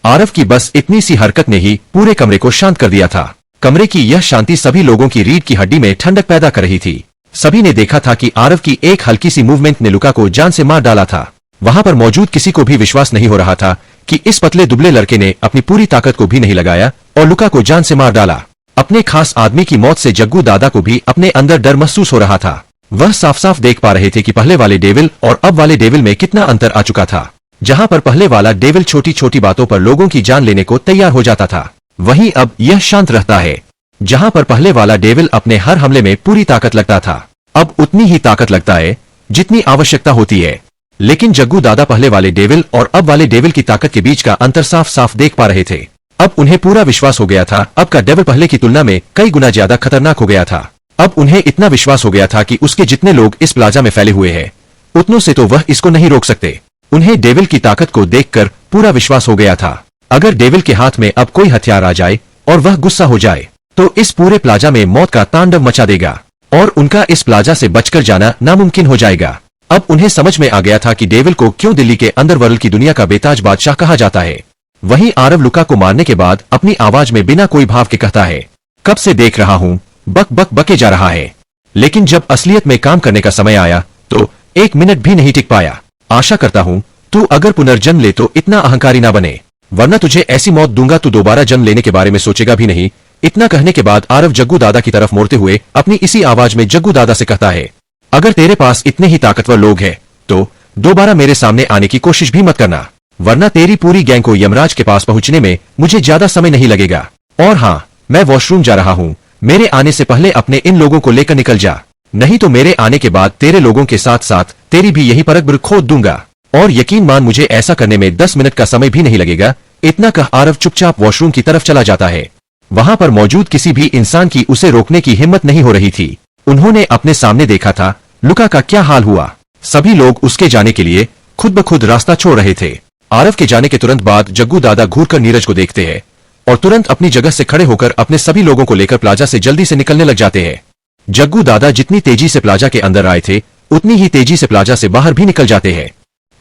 Speaker 1: आरव की बस इतनी सी हरकत ने ही पूरे कमरे को शांत कर दिया था। कमरे की यह शांति सभी लोगों की रीढ़ की हड्डी में ठंडक पैदा कर रही थी। सभी ने देखा था कि आरव की एक हल्की सी मूवमेंट ने लुका को जान से मार डाला था। वहां पर मौजूद किसी को भी विश्वास नहीं हो रहा था कि इस पतले दुबले लड़के ने अपनी पूरी ताकत को भी नहीं लगाया और लुका को जान से मार डाला। अपने खास आदमी की मौत से जग्गू दादा को भी अपने अंदर डर महसूस हो रहा था। वह साफ साफ देख पा रहे थे कि पहले वाले डेविल और अब वाले डेविल में कितना अंतर आ चुका था। जहां पर पहले वाला डेविल छोटी छोटी बातों पर लोगों की जान लेने को तैयार हो जाता था, वहीं अब यह शांत रहता है। जहां पर पहले वाला डेविल अपने हर हमले में पूरी ताकत लगता था, अब उतनी ही ताकत लगता है जितनी आवश्यकता होती है। लेकिन जग्गू दादा पहले वाले डेविल और अब वाले डेविल की ताकत के बीच का अंतर साफ साफ देख पा रहे थे। अब उन्हें पूरा विश्वास हो गया था अब का डेविल पहले की तुलना में कई गुना ज्यादा खतरनाक हो गया था। अब उन्हें इतना विश्वास हो गया था कि उसके जितने लोग इस प्लाजा में फैले हुए हैं, उतनों से तो वह इसको नहीं रोक सकते। उन्हें डेविल की ताकत को देखकर पूरा विश्वास हो गया था। अगर डेविल के हाथ में अब कोई हथियार आ जाए और वह गुस्सा हो जाए तो इस पूरे प्लाजा में मौत का तांडव मचा देगा और उनका इस प्लाजा से बचकर जाना नामुमकिन हो जाएगा। अब उन्हें समझ में आ गया था कि डेविल को क्यों दिल्ली के अंडरवर्ल्ड की दुनिया का बेताज बादशाह कहा जाता है। वहीं आरव लुका को मारने के बाद अपनी आवाज में बिना कोई भाव के कहता है, कब से देख रहा हूं बक बक बके जा रहा है, लेकिन जब असलियत में काम करने का समय आया तो 1 मिनट भी नहीं टिक पाया। आशा करता हूं तू अगर पुनर्जन्म ले तो इतना अहंकारी ना बने, वरना तुझे ऐसी मौत दूंगा तू दोबारा जन्म लेने के बारे में सोचेगा भी नहीं। इतना कहने के बाद आरव जग्गू दादा की तरफ मोड़ते हुए अपनी इसी आवाज में जग्गू दादा से कहता है, अगर तेरे पास इतने ही ताकतवर लोग हैं तो दोबारा मेरे सामने आने की कोशिश भी मत करना, वरना तेरी पूरी गैंग को यमराज के पास पहुंचने में मुझे ज्यादा समय नहीं लगेगा। और हाँ, मैं वॉशरूम जा रहा हूँ, मेरे आने से पहले अपने इन लोगों को लेकर निकल जा, नहीं तो मेरे आने के बाद तेरे लोगों के साथ साथ तेरी भी यही परख खोद दूंगा। और यकीन मान मुझे ऐसा करने में 10 मिनट का समय भी नहीं लगेगा। इतना कह आरव चुपचाप वॉशरूम की तरफ चला जाता है। वहां पर मौजूद किसी भी इंसान की उसे रोकने की हिम्मत नहीं हो रही थी। उन्होंने अपने सामने देखा था लुका का क्या हाल हुआ। सभी लोग उसके जाने के लिए खुद ब खुद रास्ता छोड़ रहे थे। आरव के जाने के तुरंत बाद जग्गू दादा घूरकर नीरज को देखते हैं और तुरंत अपनी जगह से खड़े होकर अपने सभी लोगों को लेकर प्लाजा से जल्दी से निकलने लग जाते हैं। जग्गू दादा जितनी तेजी से प्लाजा के अंदर आए थे उतनी ही तेजी से प्लाजा से बाहर भी निकल जाते हैं।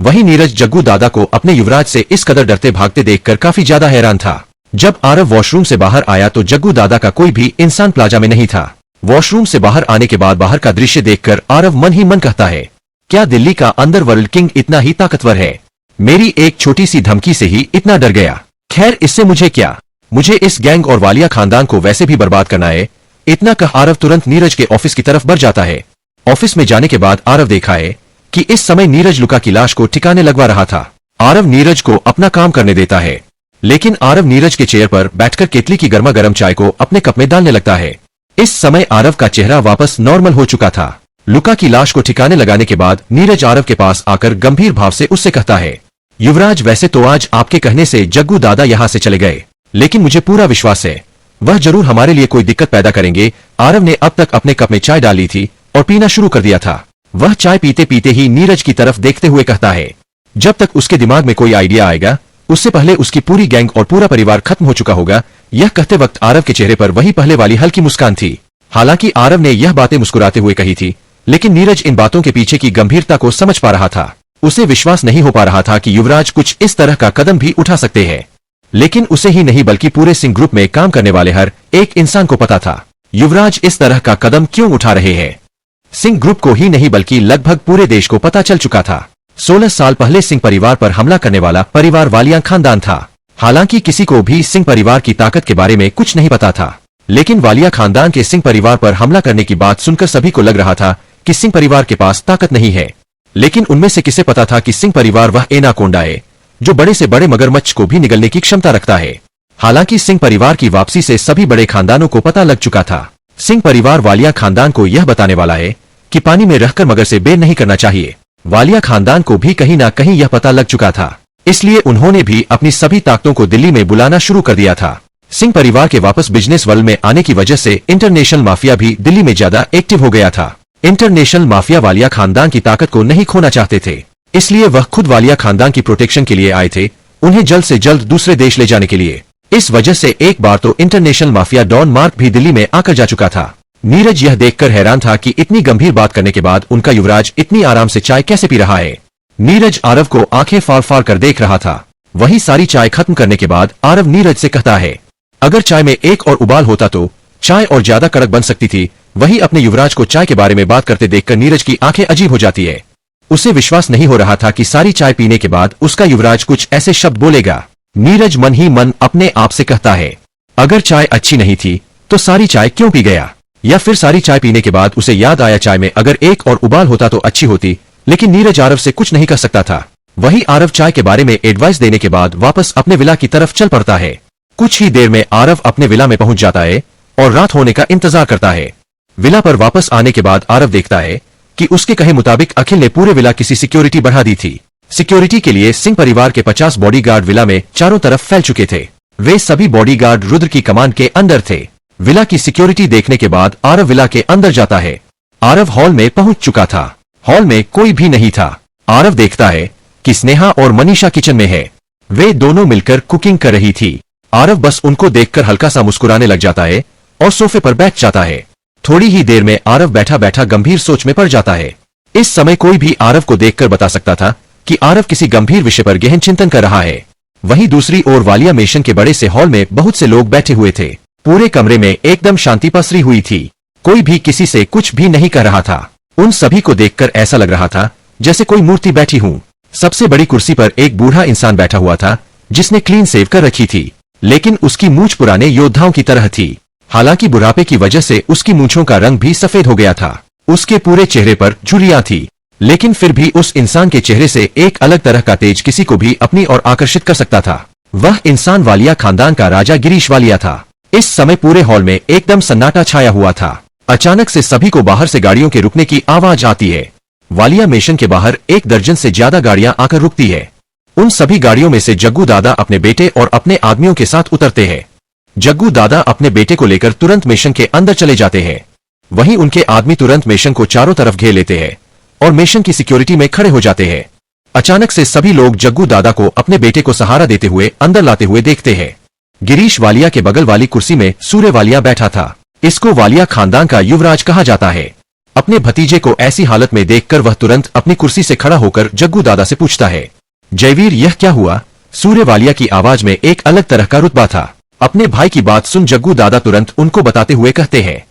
Speaker 1: वहीं नीरज जग्गू दादा को अपने युवराज से इस कदर डरते भागते देखकर काफी ज्यादा हैरान था। जब आरव वॉशरूम से बाहर आया तो जग्गू दादा का कोई भी इंसान प्लाजा में नहीं था। वॉशरूम से बाहर आने के बाद बाहर का दृश्य देखकर आरव मन ही मन कहता है, क्या दिल्ली का अंडरवर्ल्ड किंग इतना ही ताकतवर है? मेरी एक छोटी सी धमकी से ही इतना डर गया। खैर इससे मुझे क्या, मुझे इस गैंग और वालिया खानदान को वैसे भी बर्बाद करना है। इतना कह आरव तुरंत नीरज के ऑफिस की तरफ बढ़ जाता है। ऑफिस में जाने के बाद आरव देखा है कि इस समय नीरज लुका की लाश को ठिकाने लगवा रहा था। आरव नीरज को अपना काम करने देता है, लेकिन आरव नीरज के चेयर पर बैठकर केतली की गर्मा गर्म चाय को अपने कप में डालने लगता है। इस समय आरव का चेहरा वापस नॉर्मल हो चुका था। लुका की लाश को ठिकाने लगाने के बाद नीरज आरव के पास आकर गंभीर भाव से उससे कहता है, युवराज वैसे तो आज आपके कहने से जग्गू दादा यहाँ से चले गए, लेकिन मुझे पूरा विश्वास है वह जरूर हमारे लिए कोई दिक्कत पैदा करेंगे। आरव ने अब तक अपने कप में चाय डाली थी और पीना शुरू कर दिया था। वह चाय पीते पीते ही नीरज की तरफ देखते हुए कहता है, जब तक उसके दिमाग में कोई आइडिया आएगा उससे पहले उसकी पूरी गैंग और पूरा परिवार खत्म हो चुका होगा। यह कहते वक्त आरव के चेहरे पर वही पहले वाली हल्की मुस्कान थी। हालांकि आरव ने यह बातें मुस्कुराते हुए कही थी, लेकिन नीरज इन बातों के पीछे की गंभीरता को समझ पा रहा था। उसे विश्वास नहीं हो पा रहा था कि युवराज कुछ इस तरह का कदम भी उठा सकते हैं। लेकिन उसे ही नहीं बल्कि पूरे सिंह ग्रुप में काम करने वाले हर एक इंसान को पता था युवराज इस तरह का कदम क्यों उठा रहे हैं। सिंह ग्रुप को ही नहीं बल्कि लगभग पूरे देश को पता चल चुका था। 16 साल पहले सिंह परिवार पर हमला करने वाला परिवार वालिया खानदान था। हालांकि किसी को भी सिंह परिवार की ताकत के बारे में कुछ नहीं पता था, लेकिन वालिया खानदान के सिंह परिवार पर हमला करने की बात सुनकर सभी को लग रहा था कि सिंह परिवार के पास ताकत नहीं है। लेकिन उनमें से किसे पता था कि सिंह परिवार वह एनाकोंडा है जो बड़े से बड़े मगरमच्छ को भी निगलने की क्षमता रखता है। हालांकि सिंह परिवार की वापसी से सभी बड़े खानदानों को पता लग चुका था। सिंह परिवार वालिया खानदान को यह बताने वाला है कि पानी में रहकर मगर से बेर नहीं करना चाहिए। वालिया खानदान को भी कहीं ना कहीं यह पता लग चुका था, इसलिए उन्होंने भी अपनी सभी ताकतों को दिल्ली में बुलाना शुरू कर दिया था। सिंह परिवार के वापस बिजनेस वर्ल्ड में आने की वजह से इंटरनेशनल माफिया भी दिल्ली में ज्यादा एक्टिव हो गया था। इंटरनेशनल माफिया वालिया खानदान की ताकत को नहीं खोना चाहते थे, इसलिए वह खुद वालिया खानदान की प्रोटेक्शन के लिए आए थे, उन्हें जल्द से जल्द दूसरे देश ले जाने के लिए। इस वजह से एक बार तो इंटरनेशनल माफिया डॉन मार्क भी दिल्ली में आकर जा चुका था। नीरज यह देखकर हैरान था कि इतनी गंभीर बात करने के बाद उनका युवराज इतनी आराम से चाय कैसे पी रहा है। नीरज आरव को आंखें फाड़ फाड़ कर देख रहा था। वही सारी चाय खत्म करने के बाद आरव नीरज से कहता है, अगर चाय में एक और उबाल होता तो चाय और ज्यादा कड़क बन सकती थी। वही अपने युवराज को चाय के बारे में बात करते देखकर नीरज की आंखें अजीब हो जाती है। उसे विश्वास नहीं हो रहा था कि सारी चाय पीने के बाद उसका युवराज कुछ ऐसे शब्द बोलेगा। नीरज मन ही मन अपने आप से कहता है, अगर चाय अच्छी नहीं थी तो सारी चाय क्यों पी गया। या फिर सारी चाय पीने के बाद उसे याद आया चाय में अगर एक और उबाल होता तो अच्छी होती। लेकिन नीरज आरव से कुछ नहीं कर सकता था। वही आरव चाय के बारे में एडवाइस देने के बाद वापस अपने विला की तरफ चल पड़ता है। कुछ ही देर में आरव अपने विला में पहुंच जाता है और रात होने का इंतजार करता है। विला पर वापस आने के बाद आरव देखता है कि उसके कहे मुताबिक अखिल ने पूरे विला की सिक्योरिटी बढ़ा दी थी। सिक्योरिटी के लिए सिंह परिवार के 50 बॉडीगार्ड विला में चारों तरफ फैल चुके थे। वे सभी बॉडीगार्ड रुद्र की कमांड के अंदर थे। विला की सिक्योरिटी देखने के बाद आरव विला के अंदर जाता है। आरव हॉल में पहुंच चुका था। हॉल में कोई भी नहीं था। आरव देखता है कि स्नेहा और मनीषा किचन में है। वे दोनों मिलकर कुकिंग कर रही थी। आरव बस उनको देखकर हल्का सा मुस्कुराने लग जाता है और सोफे पर बैठ जाता है। थोड़ी ही देर में आरव बैठा बैठा गंभीर सोच में पड़ जाता है। इस समय कोई भी आरव को देखकर बता सकता था कि आरव किसी गंभीर विषय पर गहन चिंतन कर रहा है। वहीं दूसरी ओर वालिया मेशन के बड़े से हॉल में बहुत से लोग बैठे हुए थे। पूरे कमरे में एकदम शांति पसरी हुई थी। कोई भी किसी से कुछ भी नहीं कर रहा था। उन सभी को देखकर ऐसा लग रहा था जैसे कोई मूर्ति बैठी हूं। सबसे बड़ी कुर्सी पर एक बूढ़ा इंसान बैठा हुआ था जिसने क्लीन शेव कर रखी थी, लेकिन उसकी मूंछ पुराने योद्धाओं की तरह थी। हालांकि बुढ़ापे की वजह से उसकी मूंछों का रंग भी सफेद हो गया था। उसके पूरे चेहरे पर झुर्रियां थी, लेकिन फिर भी उस इंसान के चेहरे से एक अलग तरह का तेज किसी को भी अपनी ओर आकर्षित कर सकता था। वह इंसान वालिया खानदान का राजा गिरीश वालिया था। इस समय पूरे हॉल में एकदम सन्नाटा छाया हुआ था। अचानक से सभी को बाहर से गाड़ियों के रुकने की आवाज आती है। वालिया मेशन के बाहर 1 दर्जन से ज्यादा गाड़ियां आकर रुकती है। उन सभी गाड़ियों में से जग्गू दादा अपने बेटे और अपने आदमियों के साथ उतरते हैं। जग्गू दादा अपने बेटे को लेकर तुरंत मेशन के अंदर चले जाते हैं। वहीं उनके आदमी तुरंत मेशन को चारों तरफ घेर लेते हैं और मेशन की सिक्योरिटी में खड़े हो जाते हैं। अचानक से सभी लोग जग्गू दादा को अपने बेटे को सहारा देते हुए अंदर लाते हुए देखते हैं। गिरीश वालिया के बगल वाली कुर्सी में सूर्य वालिया बैठा था। इसको वालिया खानदान का युवराज कहा जाता है। अपने भतीजे को ऐसी हालत में देखकर वह तुरंत अपनी कुर्सी से खड़ा होकर जग्गू दादा से पूछता है, जयवीर यह क्या हुआ। सूर्य वालिया की आवाज में एक अलग तरह का रुतबा था। अपने भाई की बात सुन जग्गू दादा तुरंत उनको बताते हुए कहते हैं,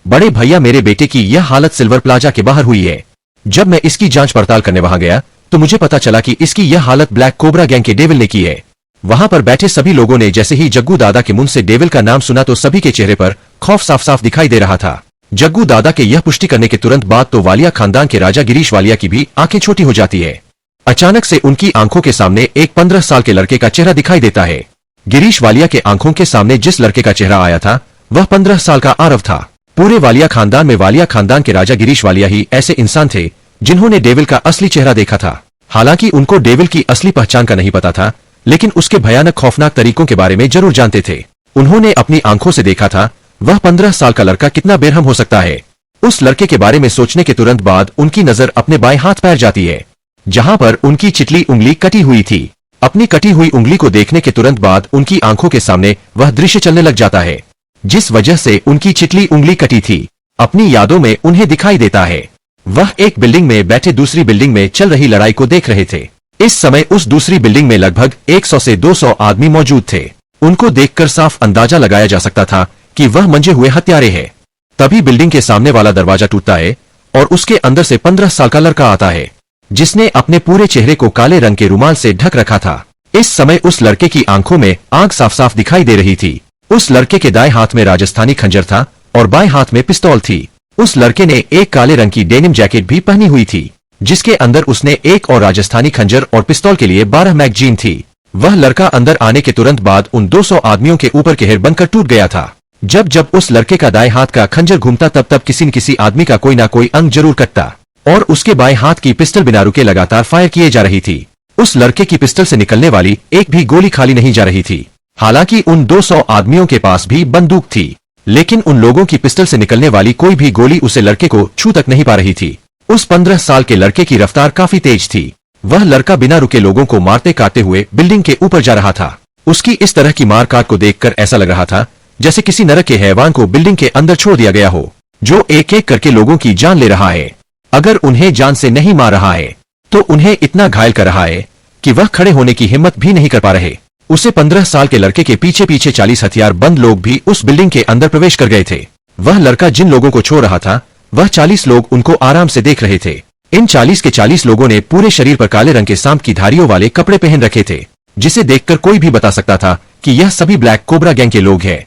Speaker 1: बड़े भैया मेरे बेटे की यह हालत सिल्वर प्लाजा के बाहर हुई है। जब मैं इसकी जांच पड़ताल करने वहां गया तो मुझे पता चला कि इसकी यह हालत ब्लैक कोबरा गैंग के डेविल ने की है। वहां पर बैठे सभी लोगों ने जैसे ही जग्गू दादा के मुंह से डेविल का नाम सुना तो सभी के चेहरे पर खौफ साफ साफ दिखाई दे रहा था। जग्गू दादा के यह पुष्टि करने के तुरंत बाद तो वालिया खानदान के राजा गिरीश वालिया की भी आंखें छोटी हो जाती है। अचानक से उनकी आंखों के सामने एक 15 साल के लड़के का चेहरा दिखाई देता है। गिरीश वालिया के आंखों के सामने जिस लड़के का चेहरा आया था वह 15 साल का आरव था। पूरे वालिया खानदान में वालिया खानदान के राजा गिरीश वालिया ही ऐसे इंसान थे जिन्होंने डेविल का असली चेहरा देखा था। हालांकि उनको डेविल की असली पहचान का नहीं पता था, लेकिन उसके भयानक खौफनाक तरीकों के बारे में जरूर जानते थे। उन्होंने अपनी आंखों से देखा था वह 15 साल का लड़का कितना बेरहम हो सकता है। उस लड़के के बारे में सोचने के तुरंत बाद उनकी नजर अपने बाएं हाथ पैर जाती है जहां पर उनकी चिटली उंगली कटी हुई थी। अपनी कटी हुई उंगली को देखने के तुरंत बाद उनकी आंखों के सामने वह दृश्य चलने लग जाता है जिस वजह से उनकी चिटली उंगली कटी थी अपनी यादों में उन्हें दिखाई देता है। वह एक बिल्डिंग में बैठे दूसरी बिल्डिंग में चल रही लड़ाई को देख रहे थे। इस समय उस दूसरी बिल्डिंग में लगभग 100 से 200 आदमी मौजूद थे। उनको देखकर साफ अंदाजा लगाया जा सकता था कि वह मंजे हुए हत्यारे हैं। तभी बिल्डिंग के सामने वाला दरवाजा टूटता है और उसके अंदर से 15 साल का लड़का आता है जिसने अपने पूरे चेहरे को काले रंग के रुमाल से ढक रखा था। इस समय उस लड़के की आंखों में आग साफ साफ दिखाई दे रही थी। उस लड़के के दाएं हाथ में राजस्थानी खंजर था और बाएं हाथ में पिस्तौल थी। उस लड़के ने एक काले रंग की डेनिम जैकेट भी पहनी हुई थी जिसके अंदर उसने एक और राजस्थानी खंजर और पिस्तौल के लिए 12 मैगजीन थी। वह लड़का अंदर आने के तुरंत बाद उन 200 आदमियों के ऊपर कहर बनकर टूट गया था। जब जब उस लड़के का दाएं हाथ का खंजर घूमता तब तब किसी न किसी आदमी का कोई ना कोई अंग जरूर कटता और उसके बाएं हाथ की पिस्टल बिना रुके लगातार फायर किए जा रही थी। उस लड़के की पिस्टल से निकलने वाली एक भी गोली खाली नहीं जा रही थी। हालांकि उन 200 आदमियों के पास भी बंदूक थी, लेकिन उन लोगों की पिस्टल से निकलने वाली कोई भी गोली उसे लड़के को छू तक नहीं पा रही थी। उस 15 साल के लड़के की रफ्तार काफी तेज थी। वह लड़का बिना रुके लोगों को मारते काटते हुए बिल्डिंग के ऊपर जा रहा था। उसकी इस तरह की मार काट को देखकर ऐसा लग रहा था जैसे किसी नरक के हैवान को बिल्डिंग के अंदर छोड़ दिया गया हो जो एक एक करके लोगों की जान ले रहा है। अगर उन्हें जान से नहीं मार रहा है तो उन्हें इतना घायल कर रहा है कि वह खड़े होने की हिम्मत भी नहीं कर पा रहे। उसे 15 साल के लड़के के पीछे पीछे 40 हथियारबंद लोग भी उस बिल्डिंग के अंदर प्रवेश कर गए थे। वह लड़का जिन लोगों को छोड़ रहा था, वह 40 लोग उनको आराम से देख रहे थे। इन 40 के 40 लोगों ने पूरे शरीर पर काले रंग के सांप की धारियों वाले कपड़े पहन रखे थे, जिसे देखकर कोई भी बता सकता था कि यह सभी ब्लैक कोबरा गैंग के लोग हैं।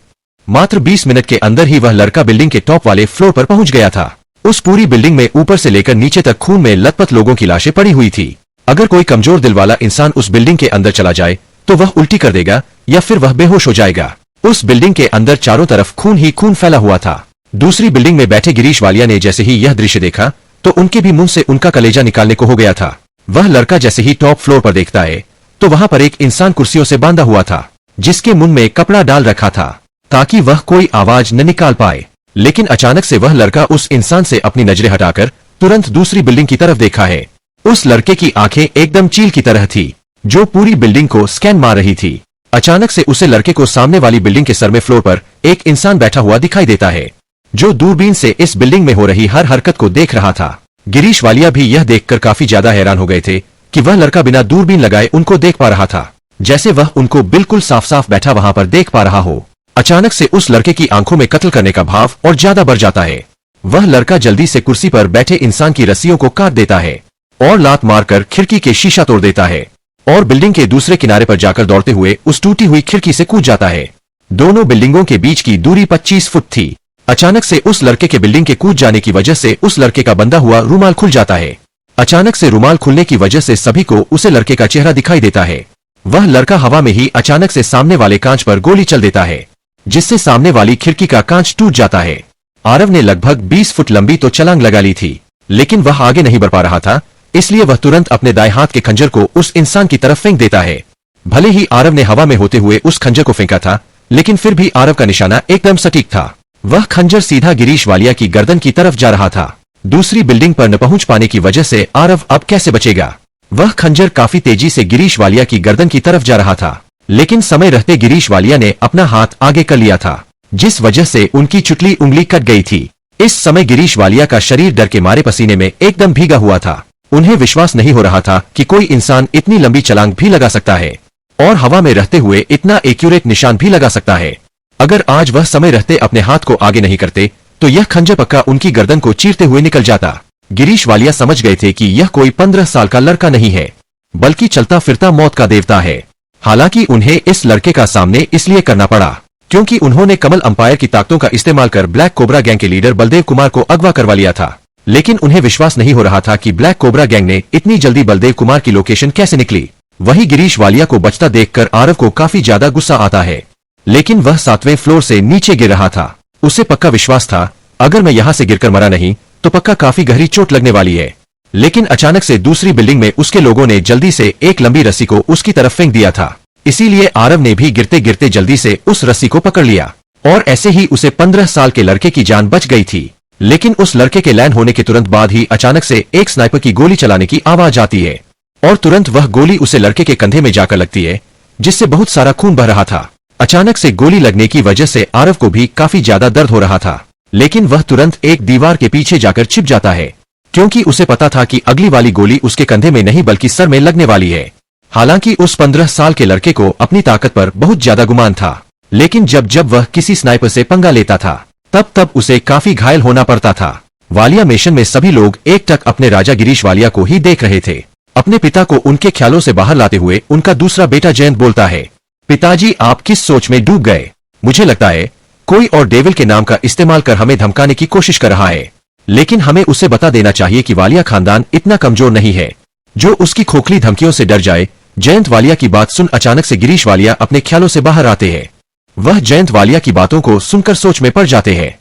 Speaker 1: मात्र 20 मिनट के अंदर ही वह लड़का बिल्डिंग के टॉप वाले फ्लोर पर पहुंच गया था। उस पूरी बिल्डिंग में ऊपर से लेकर नीचे तक खून में लथपथ लोगों की लाशें पड़ी हुई थी। अगर कोई कमजोर दिल वाला इंसान उस बिल्डिंग के अंदर चला जाए तो वह उल्टी कर देगा या फिर वह बेहोश हो जाएगा। उस बिल्डिंग के अंदर चारों तरफ खून ही खून फैला हुआ था। दूसरी बिल्डिंग में बैठे गिरीश वालिया ने जैसे ही यह दृश्य देखा तो उनके भी मुंह से उनका कलेजा निकालने को हो गया था। वह लड़का जैसे ही टॉप फ्लोर पर देखता है तो वहां पर एक इंसान कुर्सियों से बांधा हुआ था, जिसके मुंह में कपड़ा डाल रखा था ताकि वह कोई आवाज न निकाल पाए। लेकिन अचानक से वह लड़का उस इंसान से अपनी नजरें हटाकर तुरंत दूसरी बिल्डिंग की तरफ देखा है। उस लड़के की आंखें एकदम चील की तरह थी, जो पूरी बिल्डिंग को स्कैन मार रही थी। अचानक से उसे लड़के को सामने वाली बिल्डिंग के सरमे फ्लोर पर एक इंसान बैठा हुआ दिखाई देता है, जो दूरबीन से इस बिल्डिंग में हो रही हर हरकत को देख रहा था। गिरीश वालिया भी यह देखकर काफी ज्यादा हैरान हो गए थे कि वह लड़का बिना दूरबीन लगाए उनको देख पा रहा था, जैसे वह उनको बिल्कुल साफ साफ बैठा वहां पर देख पा रहा हो। अचानक से उस लड़के की आंखों में कत्ल करने का भाव और ज्यादा बढ़ जाता है। वह लड़का जल्दी से कुर्सी पर बैठे इंसान की रस्सियों को काट देता है और लात मारकर खिड़की के शीशा तोड़ देता है और बिल्डिंग के दूसरे किनारे पर जाकर दौड़ते हुए उस टूटी हुई खिड़की से कूद जाता है। दोनों बिल्डिंगों के बीच की दूरी 25 फुट थी। अचानक से उस लड़के के बिल्डिंग के कूद जाने की वजह से उस लड़के का बंधा हुआ रुमाल खुल जाता है। अचानक से रुमाल खुलने की वजह से सभी को उसे लड़के का चेहरा दिखाई देता है। वह लड़का हवा में ही अचानक से सामने वाले कांच पर गोली चल देता है, जिससे सामने वाली खिड़की का कांच टूट जाता है। आरव ने लगभग 20 फुट लंबी तो छलांग लगा ली थी, लेकिन वह आगे नहीं बढ़ पा रहा था, इसलिए वह तुरंत अपने दाएं हाथ के खंजर को उस इंसान की तरफ फेंक देता है। भले ही आरव ने हवा में होते हुए उस खंजर को फेंका था, लेकिन फिर भी आरव का निशाना एकदम सटीक था। वह खंजर सीधा गिरीश वालिया की गर्दन की तरफ जा रहा था। दूसरी बिल्डिंग पर न पहुंच पाने की वजह से आरव अब कैसे बचेगा। वह खंजर काफी तेजी से गिरीश वालिया की गर्दन की तरफ जा रहा था, लेकिन समय रहते गिरीश वालिया ने अपना हाथ आगे कर लिया था, जिस वजह से उनकी चुटली उंगली कट गई थी। इस समय गिरीश वालिया का शरीर डर के मारे पसीने में एकदम भीगा हुआ था। उन्हें विश्वास नहीं हो रहा था कि कोई इंसान इतनी लंबी छलांग भी लगा सकता है और हवा में रहते हुए इतना एक्यूरेट निशान भी लगा सकता है। अगर आज वह समय रहते अपने हाथ को आगे नहीं करते तो यह खंजर पक्का उनकी गर्दन को चीरते हुए निकल जाता। गिरीश वालिया समझ गए थे कि यह कोई 15 साल का लड़का नहीं है, बल्कि चलता फिरता मौत का देवता है। हालांकि उन्हें इस लड़के का सामने इसलिए करना पड़ा क्योंकि उन्होंने कमल अंपायर की ताकतों का इस्तेमाल कर ब्लैक कोबरा गैंग के लीडर बलदेव कुमार को अगवा करवा लिया था। लेकिन उन्हें विश्वास नहीं हो रहा था कि ब्लैक कोबरा गैंग ने इतनी जल्दी बलदेव कुमार की लोकेशन कैसे निकली। वही गिरीश वालिया को बचता देखकर आरव को काफी ज्यादा गुस्सा आता है, लेकिन वह 7वें फ्लोर से नीचे गिर रहा था। उसे पक्का विश्वास था अगर मैं यहाँ से गिरकर मरा नहीं तो पक्का काफी गहरी चोट लगने वाली है। लेकिन अचानक से दूसरी बिल्डिंग में उसके लोगों ने जल्दी से एक लंबी रस्सी को उसकी तरफ फेंक दिया था, इसीलिए आरव ने भी गिरते गिरते जल्दी से उस रस्सी को पकड़ लिया और ऐसे ही उसे 15 साल के लड़के की जान बच गई थी। लेकिन उस लड़के के लैंड होने के तुरंत बाद ही अचानक से एक स्नाइपर की गोली चलाने की आवाज आती है और तुरंत वह गोली उसे लड़के के कंधे में जाकर लगती है, जिससे बहुत सारा खून बह रहा था। अचानक से गोली लगने की वजह से आरव को भी काफी ज्यादा दर्द हो रहा था, लेकिन वह तुरंत एक दीवार के पीछे जाकर छिप जाता है क्योंकि उसे पता था कि अगली वाली गोली उसके कंधे में नहीं बल्कि सर में लगने वाली है। हालांकि उस 15 साल के लड़के को अपनी ताकत पर बहुत ज्यादा गुमान था, लेकिन जब जब वह किसी स्नाइपर से पंगा लेता था तब तब उसे काफी घायल होना पड़ता था। वालिया मिशन में सभी लोग एकटक अपने राजा गिरीश वालिया को ही देख रहे थे। अपने पिता को उनके ख्यालों से बाहर लाते हुए उनका दूसरा बेटा जयंत बोलता है, पिताजी आप किस सोच में डूब गए? मुझे लगता है कोई और डेविल के नाम का इस्तेमाल कर हमें धमकाने की कोशिश कर रहा है, लेकिन हमें उसे बता देना चाहिए कि वालिया खानदान इतना कमजोर नहीं है जो उसकी खोखली धमकियों से डर जाए। जयंत वालिया की बात सुन अचानक से गिरीश वालिया अपने ख्यालों से बाहर आते हैं। वह जयंत वालिया की बातों को सुनकर सोच में पड़ जाते हैं।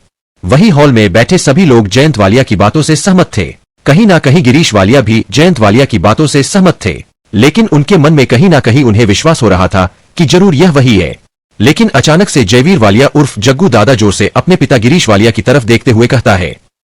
Speaker 1: वही हॉल में बैठे सभी लोग जयंत वालिया की बातों से सहमत थे। कहीं ना कहीं गिरीश वालिया भी जयंत वालिया की बातों से सहमत थे, लेकिन उनके मन में कहीं ना कहीं उन्हें विश्वास हो रहा था कि जरूर यह वही है। लेकिन अचानक से जयवीर वालिया उर्फ जग्गू दादा जोर से अपने पिता गिरीश वालिया की तरफ देखते हुए कहता है,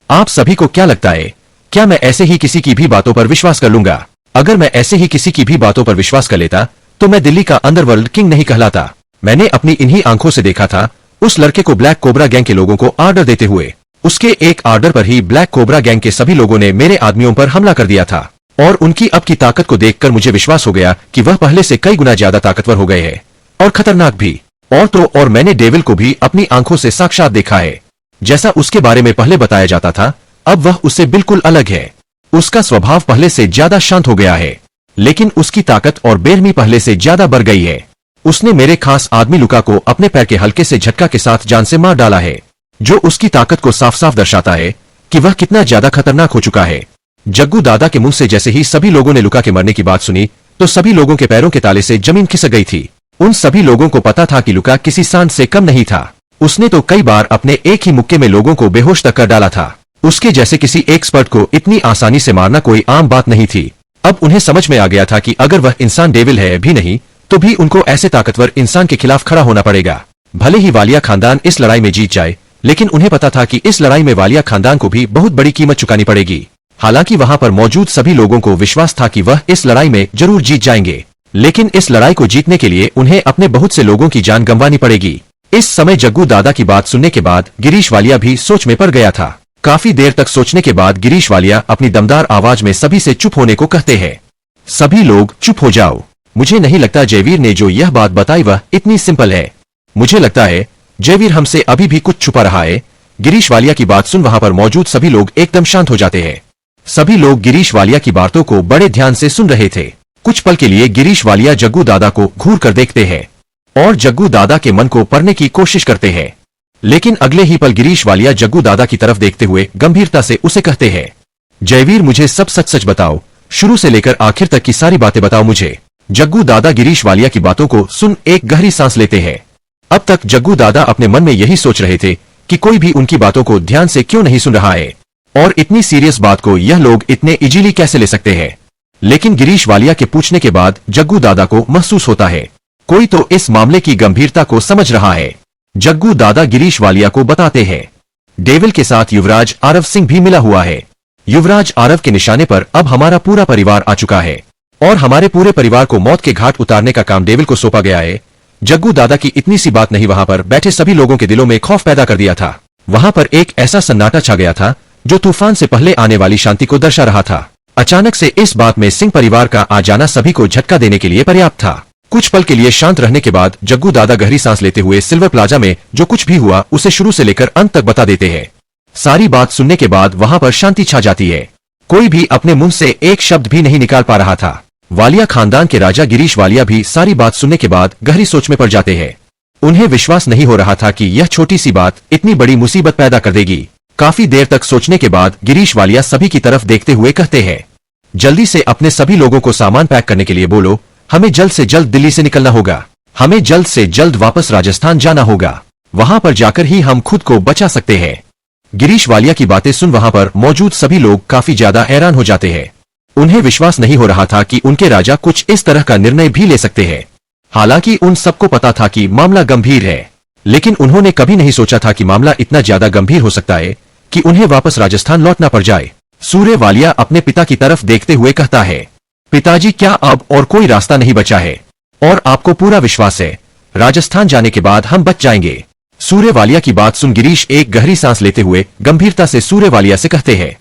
Speaker 1: आप सभी को क्या लगता है, क्या मैं ऐसे ही किसी की भी बातों पर विश्वास कर लूंगा? अगर मैं ऐसे ही किसी की भी बातों पर विश्वास कर लेता तो मैं दिल्ली का अंडरवर्ल्ड किंग नहीं कहलाता। मैंने अपनी इन्हीं आंखों से देखा था उस लड़के को ब्लैक कोबरा गैंग के लोगों को आर्डर देते हुए। उसके एक आर्डर पर ही ब्लैक कोबरा गैंग के सभी लोगों ने मेरे आदमियों पर हमला कर दिया था और उनकी अब की ताकत को देखकर मुझे विश्वास हो गया कि वह पहले से कई गुना ज्यादा ताकतवर हो गए हैं और खतरनाक भी। और मैंने डेविल को भी अपनी आंखों से साक्षात देखा है। जैसा उसके बारे में पहले बताया जाता था, अब वह उससे बिल्कुल अलग है। उसका स्वभाव पहले से ज्यादा शांत हो गया है, लेकिन उसकी ताकत और बेरहमी पहले से ज्यादा बढ़ गई है। उसने मेरे खास आदमी लुका को अपने पैर के हल्के से झटका के साथ जान से मार डाला है, जो उसकी ताकत को साफ साफ दर्शाता है कि वह कितना ज्यादा खतरनाक हो चुका है। जग्गू दादा के मुंह से जैसे ही सभी लोगों ने लुका के मरने की बात सुनी, तो सभी लोगों के पैरों के ताले से जमीन खिसक गई थी। उन सभी लोगों को पता था कि लुका किसी सांड से कम नहीं था। उसने तो कई बार अपने एक ही मुक्के में लोगों को बेहोश तक कर डाला था। उसके जैसे किसी एक्सपर्ट को इतनी आसानी से मारना कोई आम बात नहीं थी। अब उन्हें समझ में आ गया था कि अगर वह इंसान डेविल है भी नहीं, तो भी उनको ऐसे ताकतवर इंसान के खिलाफ खड़ा होना पड़ेगा। भले ही वालिया खानदान इस लड़ाई में जीत जाए, लेकिन उन्हें पता था कि इस लड़ाई में वालिया खानदान को भी बहुत बड़ी कीमत चुकानी पड़ेगी। हालांकि वहां पर मौजूद सभी लोगों को विश्वास था कि वह इस लड़ाई में जरूर जीत जाएंगे, लेकिन इस लड़ाई को जीतने के लिए उन्हें अपने बहुत से लोगों की जान गंवानी पड़ेगी। इस समय जग्गू दादा की बात सुनने के बाद गिरीश वालिया भी सोच में पड़ गया था। काफी देर तक सोचने के बाद गिरीश वालिया अपनी दमदार आवाज में सभी से चुप होने को कहते हैं। सभी लोग चुप हो जाओ। मुझे नहीं लगता जयवीर ने जो यह बात बताई वह इतनी सिंपल है। मुझे लगता है जयवीर हमसे अभी भी कुछ छुपा रहा है। गिरीश वालिया की बात सुन वहां पर मौजूद सभी लोग एकदम शांत हो जाते हैं। सभी लोग गिरीश वालिया की बातों को बड़े ध्यान से सुन रहे थे। कुछ पल के लिए गिरीश वालिया जग्गू दादा को घूर कर देखते हैं और जग्गू दादा के मन को पढ़ने की कोशिश करते हैं, लेकिन अगले ही पल गिरीश वालिया जग्गू दादा की तरफ देखते हुए गंभीरता से उसे कहते हैं, जयवीर मुझे सब सच सच बताओ, शुरू से लेकर आखिर तक की सारी बातें बताओ मुझे। जग्गू दादा गिरीश वालिया की बातों को सुन एक गहरी सांस लेते हैं। अब तक जग्गू दादा अपने मन में यही सोच रहे थे कि कोई भी उनकी बातों को ध्यान से क्यों नहीं सुन रहा है और इतनी सीरियस बात को यह लोग इतने इजीली कैसे ले सकते हैं। लेकिन गिरीश वालिया के पूछने के बाद जग्गू दादा को महसूस होता है कोई तो इस मामले की गंभीरता को समझ रहा है। जग्गू दादा गिरीश वालिया को बताते हैं, डेविल के साथ युवराज आरव सिंह भी मिला हुआ है। युवराज आरव के निशाने पर अब हमारा पूरा परिवार आ चुका है और हमारे पूरे परिवार को मौत के घाट उतारने का काम डेविल को सौंपा गया है। जग्गू दादा की इतनी सी बात नहीं वहां पर बैठे सभी लोगों के दिलों में खौफ पैदा कर दिया था। वहां पर एक ऐसा सन्नाटा छा गया था जो तूफान से पहले आने वाली शांति को दर्शा रहा था। अचानक से इस बात में सिंह परिवार का आ जाना सभी को झटका देने के लिए पर्याप्त था। कुछ पल के लिए शांत रहने के बाद जग्गू दादा गहरी सांस लेते हुए सिल्वर प्लाजा में जो कुछ भी हुआ उसे शुरू से लेकर अंत तक बता देते हैं। सारी बात सुनने के बाद वहां पर शांति छा जाती है। कोई भी अपने मुंह से एक शब्द भी नहीं निकाल पा रहा था। वालिया खानदान के राजा गिरीश वालिया भी सारी बात सुनने के बाद गहरी सोच में पड़ जाते हैं। उन्हें विश्वास नहीं हो रहा था कि यह छोटी सी बात इतनी बड़ी मुसीबत पैदा कर देगी। काफी देर तक सोचने के बाद गिरीश वालिया सभी की तरफ देखते हुए कहते हैं, जल्दी से अपने सभी लोगों को सामान पैक करने के लिए बोलो। हमें जल्द से जल्द दिल्ली से निकलना होगा। हमें जल्द से जल्द वापस राजस्थान जाना होगा। वहां पर जाकर ही हम खुद को बचा सकते हैं। गिरीश वालिया की बातें सुन वहां पर मौजूद सभी लोग काफी ज्यादा हैरान हो जाते हैं। उन्हें विश्वास नहीं हो रहा था कि उनके राजा कुछ इस तरह का निर्णय भी ले सकते हैं। हालांकि उन सबको पता था कि मामला गंभीर है, लेकिन उन्होंने कभी नहीं सोचा था कि मामला इतना ज्यादा गंभीर हो सकता है कि उन्हें वापस राजस्थान लौटना पड़ जाए। सूर्य वालिया अपने पिता की तरफ देखते हुए कहता है, पिताजी क्या अब और कोई रास्ता नहीं बचा है और आपको पूरा विश्वास है राजस्थान जाने के बाद हम बच जाएंगे। सूर्य वालिया की बात सुन गिरीश एक गहरी सांस लेते हुए गंभीरता से सूर्य वालिया से कहते हैं,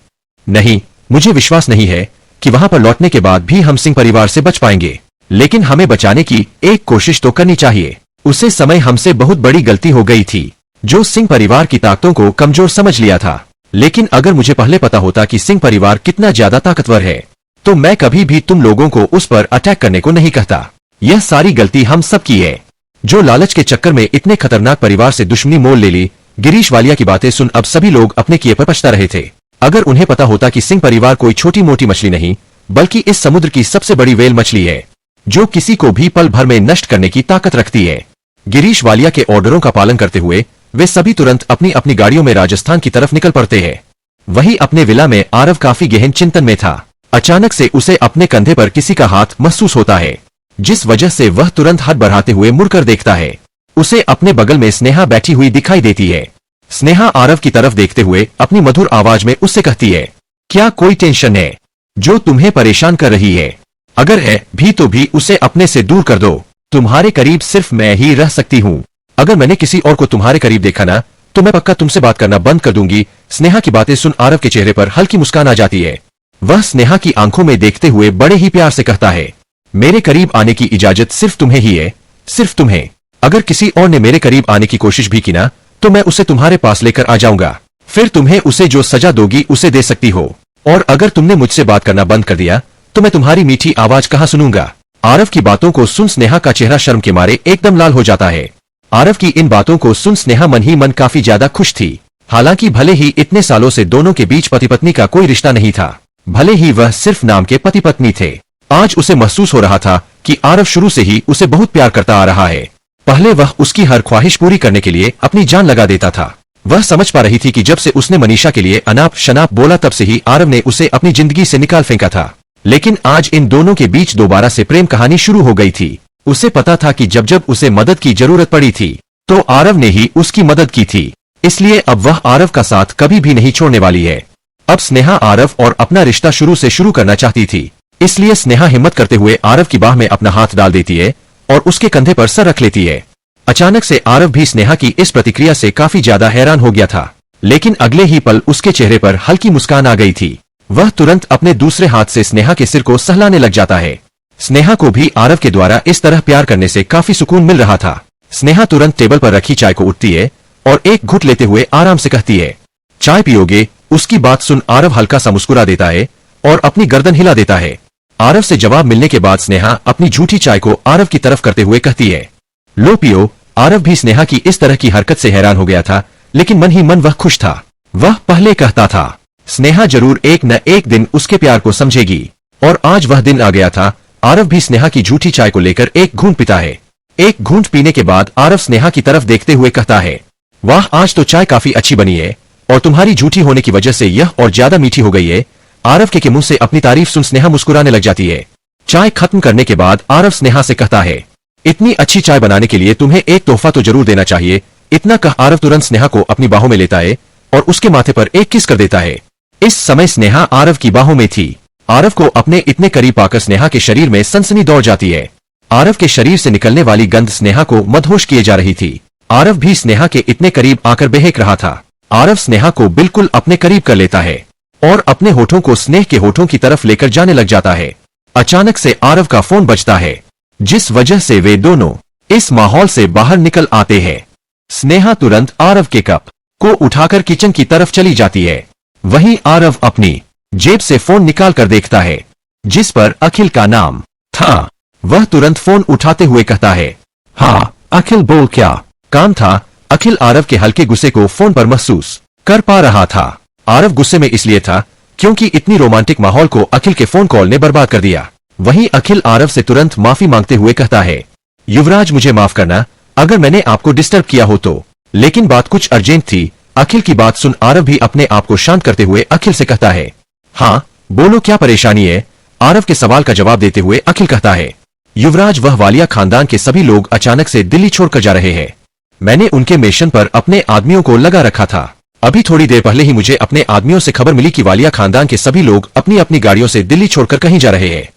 Speaker 1: नहीं, मुझे विश्वास नहीं है कि वहां पर लौटने के बाद भी हम सिंह परिवार से बच पाएंगे, लेकिन हमें बचाने की एक कोशिश तो करनी चाहिए। उसे समय हमसे बहुत बड़ी गलती हो गई थी जो सिंह परिवार की ताकतों को कमजोर समझ लिया था। लेकिन अगर मुझे पहले पता होता कि सिंह परिवार कितना ज्यादा ताकतवर है तो मैं कभी भी तुम लोगों को उस पर अटैक करने को नहीं कहता। यह सारी गलती हम सब की है जो लालच के चक्कर में इतने खतरनाक परिवार से दुश्मनी मोल ले ली। गिरीश वालिया की बातें सुन अब सभी लोग अपने किए पर पछता रहे थे। अगर उन्हें पता होता कि सिंह परिवार कोई छोटी मोटी मछली नहीं बल्कि इस समुद्र की सबसे बड़ी वेल मछली है जो किसी को भी पल भर में नष्ट करने की ताकत रखती है। गिरीश वालिया के ऑर्डरों का पालन करते हुए वे सभी तुरंत अपनी अपनी गाड़ियों में राजस्थान की तरफ निकल पड़ते हैं। वहीं अपने विला में आरव काफी गहन चिंतन में था। अचानक से उसे अपने कंधे पर किसी का हाथ महसूस होता है, जिस वजह से वह तुरंत हाथ बढ़ाते हुए मुड़कर देखता है। उसे अपने बगल में स्नेहा बैठी हुई दिखाई देती है। स्नेहा आरव की तरफ देखते हुए अपनी मधुर आवाज में उससे कहती है, क्या कोई टेंशन है जो तुम्हें परेशान कर रही है? अगर है भी तो भी उसे अपने से दूर कर दो। तुम्हारे करीब सिर्फ मैं ही रह सकती हूँ। अगर मैंने किसी और को तुम्हारे करीब देखा ना तो मैं पक्का तुमसे बात करना बंद कर दूंगी। स्नेहा की बातें सुन आरव के चेहरे पर हल्की मुस्कान आ जाती है। वह स्नेहा की आंखों में देखते हुए बड़े ही प्यार से कहता है, मेरे करीब आने की इजाजत सिर्फ तुम्हें ही है, सिर्फ तुम्हें। अगर किसी और ने मेरे करीब आने की कोशिश भी की ना, तो मैं उसे तुम्हारे पास लेकर आ जाऊंगा। फिर तुम्हें उसे जो सजा दोगी उसे दे सकती हो। और अगर तुमने मुझसे बात करना बंद कर दिया तो मैं तुम्हारी मीठी आवाज कहां सुनूंगा। आरव की बातों को सुन स्नेहा का चेहरा शर्म के मारे एकदम लाल हो जाता है। आरव की इन बातों को सुन स्नेहा मन ही मन काफी ज्यादा खुश थी। हालांकि भले ही इतने सालों से दोनों के बीच पति पत्नी का कोई रिश्ता नहीं था, भले ही वह सिर्फ नाम के पति पत्नी थे, आज उसे महसूस हो रहा था कि आरव शुरू से ही उसे बहुत प्यार करता आ रहा है। पहले वह उसकी हर ख्वाहिश पूरी करने के लिए अपनी जान लगा देता था। वह समझ पा रही थी कि जब से उसने मनीषा के लिए अनाप शनाप बोला तब से ही आरव ने उसे अपनी जिंदगी से निकाल फेंका था। लेकिन आज इन दोनों के बीच दोबारा से प्रेम कहानी शुरू हो गई थी। उसे पता था कि जब जब उसे मदद की जरूरत पड़ी थी तो आरव ने ही उसकी मदद की थी, इसलिए अब वह आरव का साथ कभी भी नहीं छोड़ने वाली है। अब स्नेहा आरव और अपना रिश्ता शुरू से शुरू करना चाहती थी, इसलिए स्नेहा हिम्मत करते हुए आरव की बाह में अपना हाथ डाल देती है और उसके कंधे पर सर रख लेती है। अचानक से आरव भी स्नेहा की इस प्रतिक्रिया से काफी ज्यादा हैरान हो गया था, लेकिन अगले ही पल उसके चेहरे पर हल्की मुस्कान आ गई थी। वह तुरंत अपने दूसरे हाथ से स्नेहा के सिर को सहलाने लग जाता है। स्नेहा को भी आरव के द्वारा इस तरह प्यार करने से काफी सुकून मिल रहा था। स्नेहा तुरंत टेबल पर रखी चाय को उठती है और एक घुट लेते हुए आराम से कहती है, चाय पियोगे? उसकी बात सुन आरव हल्का सा मुस्कुरा देता है और अपनी गर्दन हिला देता है। आरव से जवाब मिलने के बाद स्नेहा अपनी झूठी चाय को आरव की तरफ करते हुए कहती है, लो पियो। आरव भी स्नेहा की इस तरह की हरकत से हैरान हो गया था, लेकिन मन ही मन वह खुश था। वह पहले कहता था, स्नेहा जरूर एक न एक दिन उसके प्यार को समझेगी, और आज वह दिन आ गया था। आरव भी स्नेहा की झूठी चाय को लेकर एक घूंट पीता है। एक घूंट पीने के बाद आरव स्नेहा की तरफ देखते हुए कहता है, वाह, आज तो चाय काफी अच्छी बनी है और तुम्हारी झूठी होने की वजह से यह और ज्यादा मीठी हो गई है। आरव के मुंह से अपनी तारीफ सुन स्नेहा मुस्कुराने लग जाती है। चाय खत्म करने के बाद आरव स्नेहा से कहता है, इतनी अच्छी चाय बनाने के लिए तुम्हें एक तोहफा तो जरूर देना चाहिए। इतना कह आरव तुरंत स्नेहा को अपनी बाहों में लेता है और उसके माथे पर एक किस कर देता है। इस समय स्नेहा आरव की बाहों में थी। आरव को अपने इतने करीब पाकर स्नेहा के शरीर में सनसनी दौड़ जाती है। आरव के शरीर से निकलने वाली गंध स्नेहा को मदहोश किए जा रही थी। आरव भी स्नेहा के इतने करीब आकर बेहक रहा था। आरव स्नेहा को बिल्कुल अपने करीब कर लेता है और अपने होठों को स्नेह के होठों की तरफ लेकर जाने लग जाता है। अचानक से आरव का फोन बजता है, जिस वजह से वे दोनों इस माहौल से बाहर निकल आते हैं। स्नेहा तुरंत आरव के कप को उठाकर किचन की तरफ चली जाती है। वहीं आरव अपनी जेब से फोन निकाल कर देखता है, जिस पर अखिल का नाम था। वह तुरंत फोन उठाते हुए कहता है, हाँ अखिल, बोल, क्या काम था? अखिल आरव के हल्के गुस्से को फोन पर महसूस कर पा रहा था। आरव गुस्से में इसलिए था क्योंकि इतनी रोमांटिक माहौल को अखिल के फोन कॉल ने बर्बाद कर दिया। वहीं अखिल आरव से तुरंत माफी मांगते हुए कहता है, युवराज, मुझे माफ करना अगर मैंने आपको डिस्टर्ब किया हो तो, लेकिन बात कुछ अर्जेंट थी। अखिल की बात सुन आरव भी अपने आप को शांत करते हुए अखिल से कहता है, हाँ बोलो, क्या परेशानी है? आरव के सवाल का जवाब देते हुए अखिल कहता है, युवराज, वह वालिया खानदान के सभी लोग अचानक से दिल्ली छोड़कर जा रहे हैं। मैंने उनके मिशन पर अपने आदमियों को लगा रखा था। अभी थोड़ी देर पहले ही मुझे अपने आदमियों से खबर मिली कि वालिया खानदान के सभी लोग अपनी अपनी गाड़ियों से दिल्ली छोड़कर कहीं जा रहे हैं।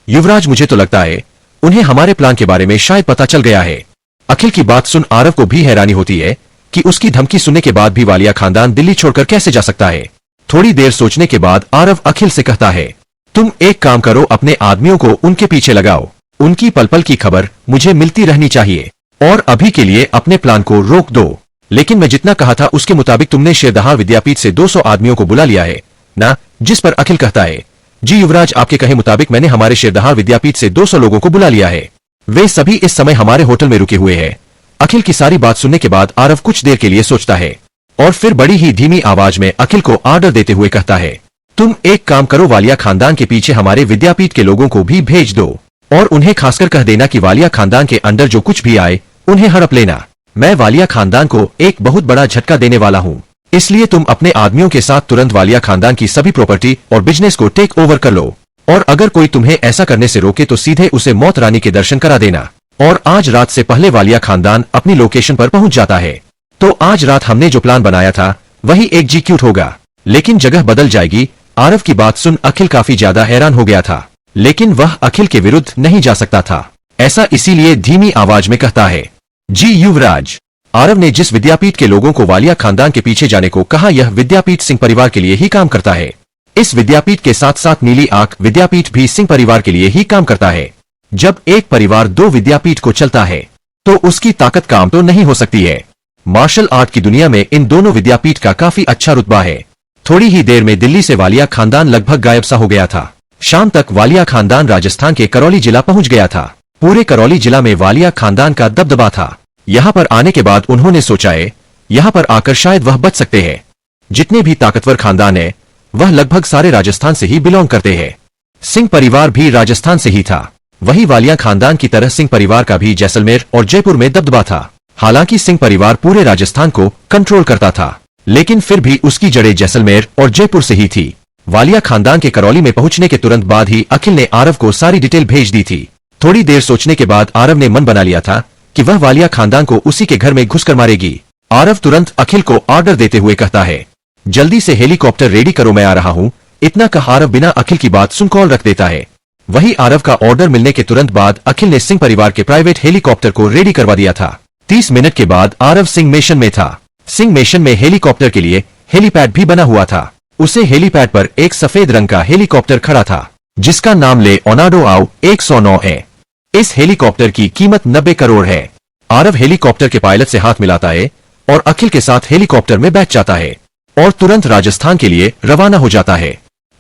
Speaker 1: युवराज, मुझे तो लगता है उन्हें हमारे प्लान के बारे में शायद पता चल गया है। अखिल की बात सुन आरव को भी हैरानी होती है कि उसकी धमकी सुनने के बाद भी वालिया खानदान दिल्ली छोड़कर कैसे जा सकता है। थोड़ी देर सोचने के बाद आरव अखिल से कहता है, तुम एक काम करो, अपने आदमियों को उनके पीछे लगाओ। उनकी पल पल की खबर मुझे मिलती रहनी चाहिए और अभी के लिए अपने प्लान को रोक दो। लेकिन मैं जितना कहा था उसके मुताबिक तुमने शेरदहार विद्यापीठ से 200 आदमियों को बुला लिया है ना? जिस पर अखिल कहता है, जी युवराज, आपके कहे मुताबिक मैंने हमारे शेरदहार विद्यापीठ से 200 लोगों को बुला लिया है। वे सभी इस समय हमारे होटल में रुके हुए हैं। अखिल की सारी बात सुनने के बाद आरव कुछ देर के लिए सोचता है और फिर बड़ी ही धीमी आवाज में अखिल को ऑर्डर देते हुए कहता है, तुम एक काम करो, वालिया खानदान के पीछे हमारे विद्यापीठ के लोगों को भी भेज दो और उन्हें खासकर कह देना कि वालिया खानदान के अंदर जो कुछ भी आए उन्हें हड़प लेना। मैं वालिया खानदान को एक बहुत बड़ा झटका देने वाला हूँ, इसलिए तुम अपने आदमियों के साथ तुरंत वालिया खानदान की सभी प्रॉपर्टी और बिजनेस को टेक ओवर कर लो और अगर कोई तुम्हें ऐसा करने से रोके तो सीधे उसे मौत रानी के दर्शन करा देना। और आज रात से पहले वालिया खानदान अपनी लोकेशन पर पहुंच जाता है तो आज रात हमने जो प्लान बनाया था वही एग्जीक्यूट होगा, लेकिन जगह बदल जाएगी। आरव की बात सुन अखिल काफी ज्यादा हैरान हो गया था, लेकिन वह अखिल के विरुद्ध नहीं जा सकता था। ऐसा इसीलिए धीमी आवाज में कहता है, जी युवराज। आरव ने जिस विद्यापीठ के लोगों को वालिया खानदान के पीछे जाने को कहा, यह विद्यापीठ सिंह परिवार के लिए ही काम करता है। इस विद्यापीठ के साथ साथ नीली आंख विद्यापीठ भी सिंह परिवार के लिए ही काम करता है। जब एक परिवार दो विद्यापीठ को चलता है तो उसकी ताकत काम तो नहीं हो सकती है। मार्शल आर्ट की दुनिया में इन दोनों विद्यापीठ का काफी अच्छा रुतबा है। थोड़ी ही देर में दिल्ली से वालिया खानदान लगभग गायब सा हो गया था। शाम तक वालिया खानदान राजस्थान के करौली जिला पहुंच गया था। पूरे करौली जिला में वालिया खानदान का दबदबा था। यहाँ पर आने के बाद उन्होंने सोचा है यहाँ पर आकर शायद वह बच सकते हैं। जितने भी ताकतवर खानदान है वह लगभग सारे राजस्थान से ही बिलोंग करते हैं। सिंह परिवार भी राजस्थान से ही था। वही वालिया खानदान की तरह सिंह परिवार का भी जैसलमेर और जयपुर में दबदबा था। हालांकि सिंह परिवार पूरे राजस्थान को कंट्रोल करता था, लेकिन फिर भी उसकी जड़ें जैसलमेर और जयपुर से ही थी। वालिया खानदान के करौली में पहुंचने के तुरंत बाद ही अखिल ने आरव को सारी डिटेल भेज दी थी। थोड़ी देर सोचने के बाद आरव ने मन बना लिया था कि वह वालिया खानदान को उसी के घर में घुसकर मारेगी। आरव तुरंत अखिल को ऑर्डर देते हुए कहता है, जल्दी से हेलीकॉप्टर रेडी करो, मैं आ रहा हूं। इतना कहा आरव बिना अखिल की बात सुन कॉल रख देता है। वही आरव का ऑर्डर मिलने के तुरंत बाद अखिल ने सिंह परिवार के प्राइवेट हेलीकॉप्टर को रेडी करवा दिया था। 30 मिनट के बाद आरव सिंह मेशन में था। सिंह मेशन में हेलीकॉप्टर के लिए हेलीपैड भी बना हुआ था। उसे हेलीपैड पर एक सफेद रंग का हेलीकॉप्टर खड़ा था जिसका नाम लियोनार्डो आउ 109 है। इस हेलीकॉप्टर की कीमत 90 करोड़ है। आरव हेलीकॉप्टर के पायलट से हाथ मिलाता है और अखिल के साथ हेलीकॉप्टर में बैठ जाता है और तुरंत राजस्थान के लिए रवाना हो जाता है।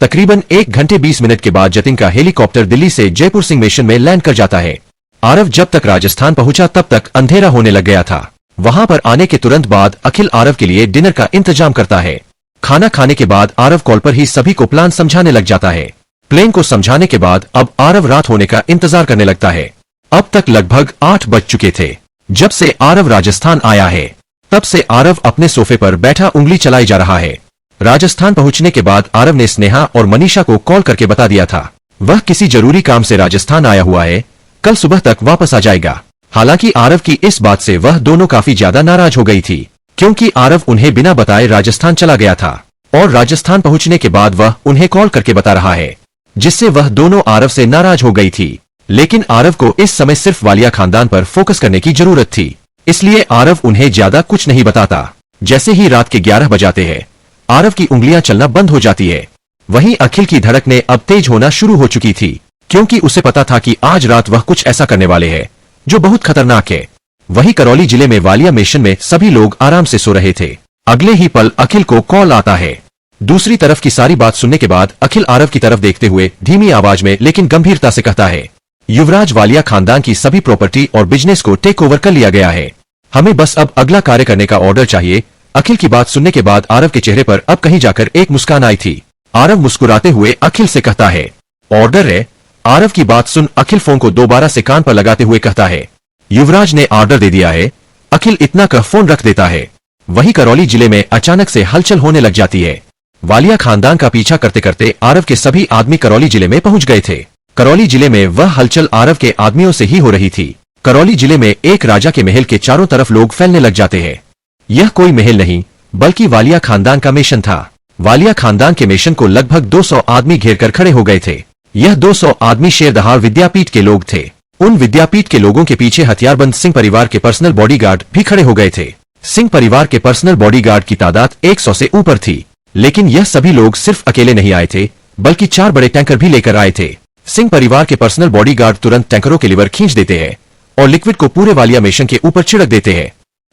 Speaker 1: तकरीबन 1 घंटे 20 मिनट के बाद जतिन का हेलीकॉप्टर दिल्ली से जयपुर सिंह मेशन में लैंड कर जाता है। आरव जब तक राजस्थान पहुंचा तब तक अंधेरा होने लग गया था। वहां पर आने के तुरंत बाद अखिल आरव के लिए डिनर का इंतजाम करता है। खाना खाने के बाद आरव कॉल पर ही सभी को प्लान समझाने लग जाता है। प्लेन को समझाने के बाद अब आरव रात होने का इंतजार करने लगता है। अब तक लगभग 8 बज चुके थे। जब से आरव राजस्थान आया है तब से आरव अपने सोफे पर बैठा उंगली चलाई जा रहा है। राजस्थान पहुंचने के बाद आरव ने स्नेहा और मनीषा को कॉल करके बता दिया था वह किसी जरूरी काम से राजस्थान आया हुआ है, कल सुबह तक वापस आ जाएगा। हालांकि आरव की इस बात से वह दोनों काफी ज्यादा नाराज हो गई थी क्योंकि आरव उन्हें बिना बताए राजस्थान चला गया था और राजस्थान पहुंचने के बाद वह उन्हें कॉल करके बता रहा है, जिससे वह दोनों आरव से नाराज हो गई थी। लेकिन आरव को इस समय सिर्फ वालिया खानदान पर फोकस करने की जरूरत थी, इसलिए आरव उन्हें ज्यादा कुछ नहीं बताता। जैसे ही रात के 11 बजाते हैं आरव की उंगलियां चलना बंद हो जाती है। वहीं अखिल की धड़कनें अब तेज होना शुरू हो चुकी थी क्योंकि उसे पता था कि आज रात वह कुछ ऐसा करने वाले हैं जो बहुत खतरनाक है। वहीं करौली जिले में वालिया मेशन में सभी लोग आराम से सो रहे थे। अगले ही पल अखिल को कॉल आता है। दूसरी तरफ की सारी बात सुनने के बाद अखिल आरव की तरफ देखते हुए धीमी आवाज में लेकिन गंभीरता से कहता है, युवराज, वालिया खानदान की सभी प्रॉपर्टी और बिजनेस को टेक ओवर कर लिया गया है। हमें बस अब अगला कार्य करने का ऑर्डर चाहिए। अखिल की बात सुनने के बाद आरव के चेहरे पर अब कहीं जाकर एक मुस्कान आई थी। आरव मुस्कुराते हुए अखिल से कहता है, ऑर्डर है। आरव की बात सुन अखिल फोन को दोबारा से कान पर लगाते हुए कहता है, युवराज ने ऑर्डर दे दिया है। अखिल इतना कह फोन रख देता है। वहीं करौली जिले में अचानक से हलचल होने लग जाती है। वालिया खानदान का पीछा करते करते आरव के सभी आदमी करौली जिले में पहुंच गए थे। करौली जिले में वह हलचल आरव के आदमियों से ही हो रही थी। करौली जिले में एक राजा के महल के चारों तरफ लोग फैलने लग जाते हैं। यह कोई महल नहीं बल्कि वालिया खानदान का मेशन था। वालिया खानदान के मेशन को लगभग 200 आदमी घेरकर खड़े हो गए थे। यह 200 आदमी शेरदहाड़ विद्यापीठ के लोग थे। उन विद्यापीठ के लोगों के पीछे हथियारबंद सिंह परिवार के पर्सनल बॉडीगार्ड भी खड़े हो गए थे। सिंह परिवार के पर्सनल बॉडीगार्ड की तादाद 100 से ऊपर थी। लेकिन यह सभी लोग सिर्फ अकेले नहीं आए थे बल्कि 4 बड़े टैंकर भी लेकर आए थे। सिंह परिवार के पर्सनल बॉडीगार्ड तुरंत टैंकरों के लीवर खींच देते हैं और लिक्विड को पूरे वालिया मेशन के ऊपर छिड़क देते हैं।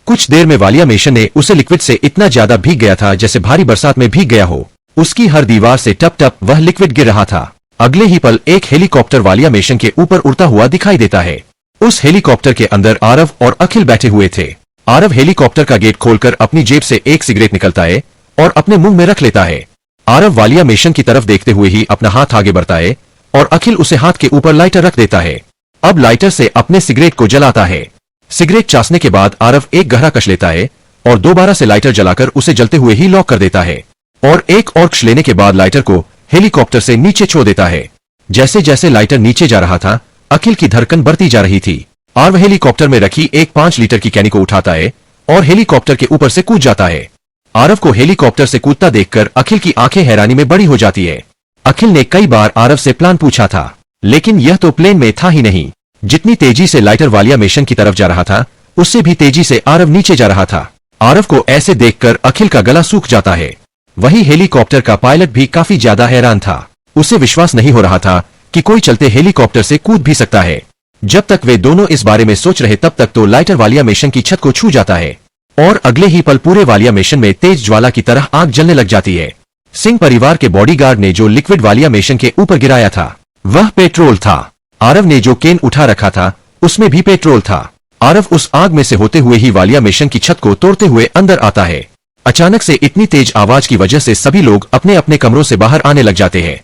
Speaker 1: कुछ देर में वालिया मेशन ने उसे लिक्विड से इतना ज्यादा भीग गया था जैसे भारी बरसात में भीग गया हो। उसकी हर दीवार से टप टप वह लिक्विड गिर रहा था। अगले ही पल एक हेलीकॉप्टर वालिया मेशन के ऊपर उड़ता हुआ दिखाई देता है। उस हेलीकॉप्टर के अंदर आरव और अखिल बैठे हुए थे। आरव हेलीकॉप्टर का गेट खोलकर अपनी जेब से एक सिगरेट निकलता है और अपने मुंह में रख लेता है। आरव वालिया मेशन की तरफ देखते हुए ही अपना हाथ आगे बढ़ता है और अखिल उसे हाथ के ऊपर लाइटर रख देता है। अब लाइटर से अपने सिगरेट को जलाता है। सिगरेट चासने के बाद आरव एक गहरा कश लेता है और दोबारा से लाइटर जलाकर उसे जलते हुए ही लॉक कर देता है और एक और कश लेने के बाद लाइटर को हेलीकॉप्टर से नीचे छोड़ देता है। जैसे जैसे लाइटर नीचे जा रहा था अखिल की धड़कन बढ़ती जा रही थी। आरव हेलीकॉप्टर में रखी एक 5 लीटर की कैनी को उठाता है और हेलीकॉप्टर के ऊपर से कूद जाता है। आरव को हेलीकॉप्टर से कूदता देखकर अखिल की आंखें हैरानी में बड़ी हो जाती है। अखिल ने कई बार आरव से प्लान पूछा था लेकिन यह तो प्लेन में था ही नहीं। जितनी तेजी से लाइटर वालिया मेशन की तरफ जा रहा था उससे भी तेजी से आरव नीचे जा रहा था। आरव को ऐसे देखकर अखिल का गला सूख जाता है। वही हेलीकॉप्टर का पायलट भी काफी ज्यादा हैरान था। उसे विश्वास नहीं हो रहा था कि कोई चलते हेलीकॉप्टर से कूद भी सकता है। जब तक वे दोनों इस बारे में सोच रहे तब तक तो लाइटर वालिया मेशन की छत को छू जाता है और अगले ही पल पूरे वालिया मेशन में तेज ज्वाला की तरह आग जलने लग जाती है। सिंह परिवार के बॉडीगार्ड ने जो लिक्विड वालिया मेशन के ऊपर गिराया था वह पेट्रोल था। आरव ने जो केन उठा रखा था उसमें भी पेट्रोल था। आरव उस आग में से होते हुए ही वालिया मेशन की छत को तोड़ते हुए अंदर आता है। अचानक से इतनी तेज आवाज की वजह से सभी लोग अपने अपने कमरों से बाहर आने लग जाते हैं।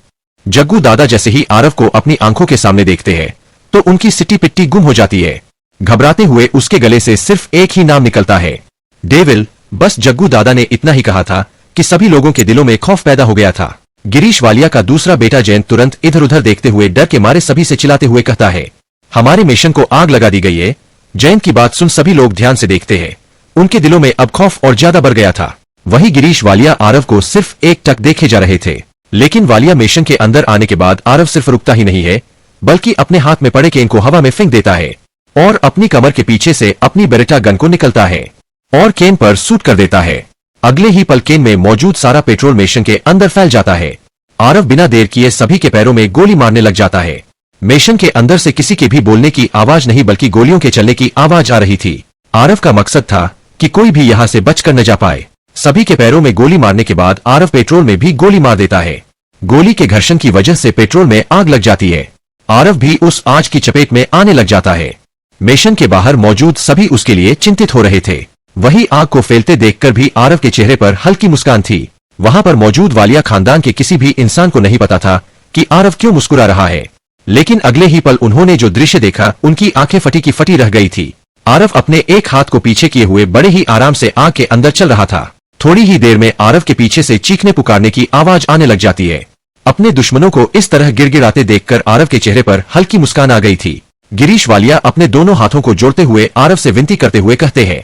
Speaker 1: जग्गू दादा जैसे ही आरव को अपनी आंखों के सामने देखते हैं तो उनकी सिटी पिट्टी गुम हो जाती है। घबराते हुए उसके गले से सिर्फ एक ही नाम निकलता है, डेविल। बस जग्गू दादा ने इतना ही कहा था कि सभी लोगों के दिलों में खौफ पैदा हो गया था। गिरीश वालिया का दूसरा बेटा जयंत तुरंत इधर उधर देखते हुए डर के मारे सभी से चिल्लाते हुए कहता है, हमारे मिशन को आग लगा दी गई है। जयंत की बात सुन सभी लोग ध्यान से देखते हैं। उनके दिलों में अब खौफ और ज्यादा बढ़ गया था। वही गिरीश वालिया आरव को सिर्फ एक टक देखे जा रहे थे, लेकिन वालिया मिशन के अंदर आने के बाद आरव सिर्फ रुकता ही नहीं है बल्कि अपने हाथ में पड़े केन को हवा में फेंक देता है और अपनी कमर के पीछे से अपनी बेरेटा गन को निकलता है और केन पर शूट कर देता है। अगले ही पल केन में मौजूद सारा पेट्रोल मेशन के अंदर फैल जाता है। आरव बिना देर किए सभी के पैरों में गोली मारने लग जाता है। मेशन के अंदर से किसी के भी बोलने की आवाज नहीं बल्कि गोलियों के चलने की आवाज आ रही थी। आरव का मकसद था कि कोई भी यहां से बचकर न जा पाए। सभी के पैरों में गोली मारने के बाद आरव पेट्रोल में भी गोली मार देता है। गोली के घर्षण की वजह से पेट्रोल में आग लग जाती है। आरव भी उस आग की चपेट में आने लग जाता है। मेशन के बाहर मौजूद सभी उसके लिए चिंतित हो रहे थे। वही आग को फैलते देखकर भी आरव के चेहरे पर हल्की मुस्कान थी। वहां पर मौजूद वालिया खानदान के किसी भी इंसान को नहीं पता था कि आरव क्यों मुस्कुरा रहा है, लेकिन अगले ही पल उन्होंने जो दृश्य देखा उनकी आंखें फटी की फटी रह गई थी। आरव अपने एक हाथ को पीछे किए हुए बड़े ही आराम से आग के अंदर चल रहा था। थोड़ी ही देर में आरव के पीछे से चीखने पुकारने की आवाज आने लग जाती है। अपने दुश्मनों को इस तरह गिड़गिड़ाते देखकर आरव के चेहरे पर हल्की मुस्कान आ गई थी। गिरीश वालिया अपने दोनों हाथों को जोड़ते हुए आरव से विनती करते हुए कहते हैं,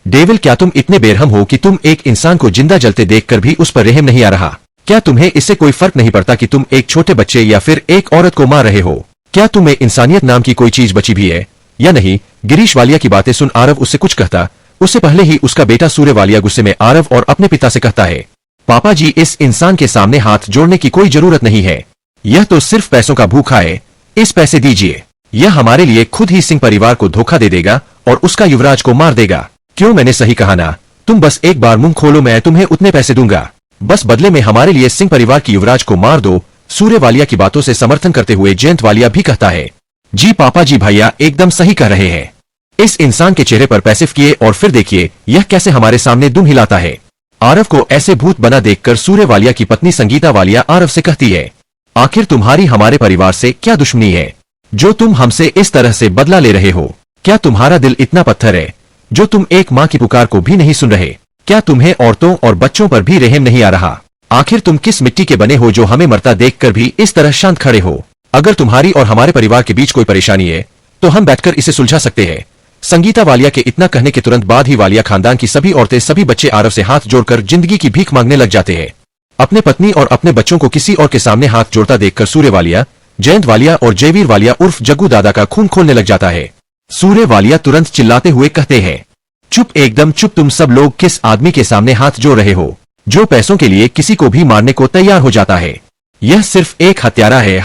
Speaker 1: डेविल, क्या तुम इतने बेरहम हो कि तुम एक इंसान को जिंदा जलते देखकर भी उस पर रहम नहीं आ रहा? क्या तुम्हें इससे कोई फर्क नहीं पड़ता कि तुम एक छोटे बच्चे या फिर एक औरत को मार रहे हो? क्या तुम्हें इंसानियत नाम की कोई चीज बची भी है या नहीं? गिरीश वालिया की बातें सुन आरव उससे कुछ कहता उससे पहले ही उसका बेटा सूर्य वालिया गुस्से में आरव और अपने पिता से कहता है, पापा जी, इस इंसान के सामने हाथ जोड़ने की कोई जरूरत नहीं है। यह तो सिर्फ पैसों का भूखा है। इस पैसे दीजिए। यह हमारे लिए खुद ही सिंह परिवार को धोखा दे देगा और उसका युवराज को मार देगा। क्यों, मैंने सही कहा ना? तुम बस एक बार मुंह खोलो, मैं तुम्हें उतने पैसे दूंगा। बस बदले में हमारे लिए सिंह परिवार की युवराज को मार दो। सूर्य वालिया की बातों से समर्थन करते हुए जयंत वालिया भी कहता है, जी पापा जी, भैया एकदम सही कह रहे हैं। इस इंसान के चेहरे पर पैसे किए और फिर देखिए यह कैसे हमारे सामने दुम हिलाता है। आरव को ऐसे भूत बना देखकर सूर्य वालिया की पत्नी संगीता वालिया आरव से कहती है, आखिर तुम्हारी हमारे परिवार से क्या दुश्मनी है जो तुम हमसे इस तरह से बदला ले रहे हो? क्या तुम्हारा दिल इतना पत्थर है जो तुम एक माँ की पुकार को भी नहीं सुन रहे? क्या तुम्हें औरतों और बच्चों पर भी रहम नहीं आ रहा? आखिर तुम किस मिट्टी के बने हो जो हमें मरता देखकर भी इस तरह शांत खड़े हो? अगर तुम्हारी और हमारे परिवार के बीच कोई परेशानी है तो हम बैठकर इसे सुलझा सकते हैं। संगीता वालिया के इतना कहने के तुरंत बाद ही वालिया खानदान की सभी औरतें, सभी बच्चे आरव से हाथ जोड़कर जिंदगी की भीख मांगने लग जाते हैं। अपने पत्नी और अपने बच्चों को किसी और के सामने हाथ जोड़ता देखकर सूर्य वालिया, जयंत वालिया और जयवीर वालिया उर्फ जग्गू दादा का खून खोलने लग जाता है। सूर्य वालिया तुरंत चिल्लाते हुए कहते हैं, चुप, एकदम चुप। तुम सब लोग किस आदमी के सामने हाथ जोड़ रहे हो जो पैसों के लिए किसी को भी मारने को तैयार हो जाता है? यह सिर्फ एक हत्यारा है।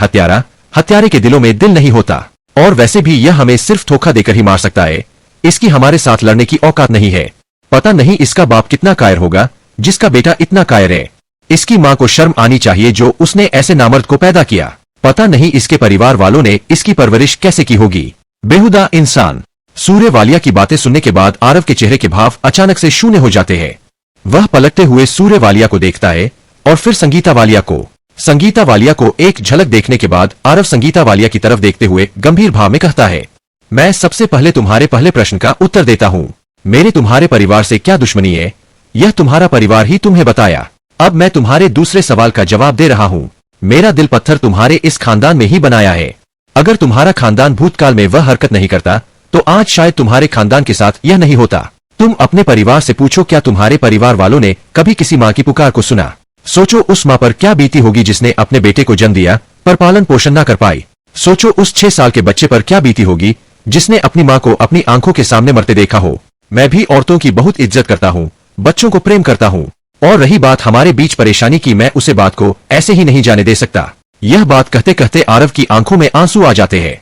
Speaker 1: हत्यारे के दिलों में दिल नहीं होता और वैसे भी यह हमें सिर्फ धोखा देकर ही मार सकता है। इसकी हमारे साथ लड़ने की औकात नहीं है। पता नहीं इसका बाप कितना कायर होगा जिसका बेटा इतना कायर है। इसकी माँ को शर्म आनी चाहिए जो उसने ऐसे नामर्द को पैदा किया। पता नहीं इसके परिवार वालों ने इसकी परवरिश कैसे की होगी। बेहुदा इंसान। सूर्य वालिया की बातें सुनने के बाद आरव के चेहरे के भाव अचानक से शून्य हो जाते हैं। वह पलटते हुए सूर्य वालिया को देखता है और फिर संगीता वालिया को। संगीता वालिया को एक झलक देखने के बाद आरव संगीता वालिया की तरफ देखते हुए गंभीर भाव में कहता है, मैं सबसे पहले तुम्हारे पहले प्रश्न का उत्तर देता हूँ। मेरे तुम्हारे परिवार से क्या दुश्मनी है यह तुम्हारा परिवार ही तुम्हें बताया। अब मैं तुम्हारे दूसरे सवाल का जवाब दे रहा हूँ। मेरा दिल पत्थर तुम्हारे इस खानदान में ही बनाया है। अगर तुम्हारा खानदान भूतकाल में वह हरकत नहीं करता तो आज शायद तुम्हारे खानदान के साथ यह नहीं होता। तुम अपने परिवार से पूछो, क्या तुम्हारे परिवार वालों ने कभी किसी माँ की पुकार को सुना? सोचो उस माँ पर क्या बीती होगी जिसने अपने बेटे को जन्म दिया पर पालन पोषण न कर पाई। सोचो उस 6 साल के बच्चे पर क्या बीती होगी जिसने अपनी माँ को अपनी आंखों के सामने मरते देखा हो। मैं भी औरतों की बहुत इज्जत करता हूँ, बच्चों को प्रेम करता हूँ, और रही बात हमारे बीच परेशानी की, मैं उसे बात को ऐसे ही नहीं जाने दे सकता। यह बात कहते कहते आरव की आंखों में आंसू आ जाते हैं।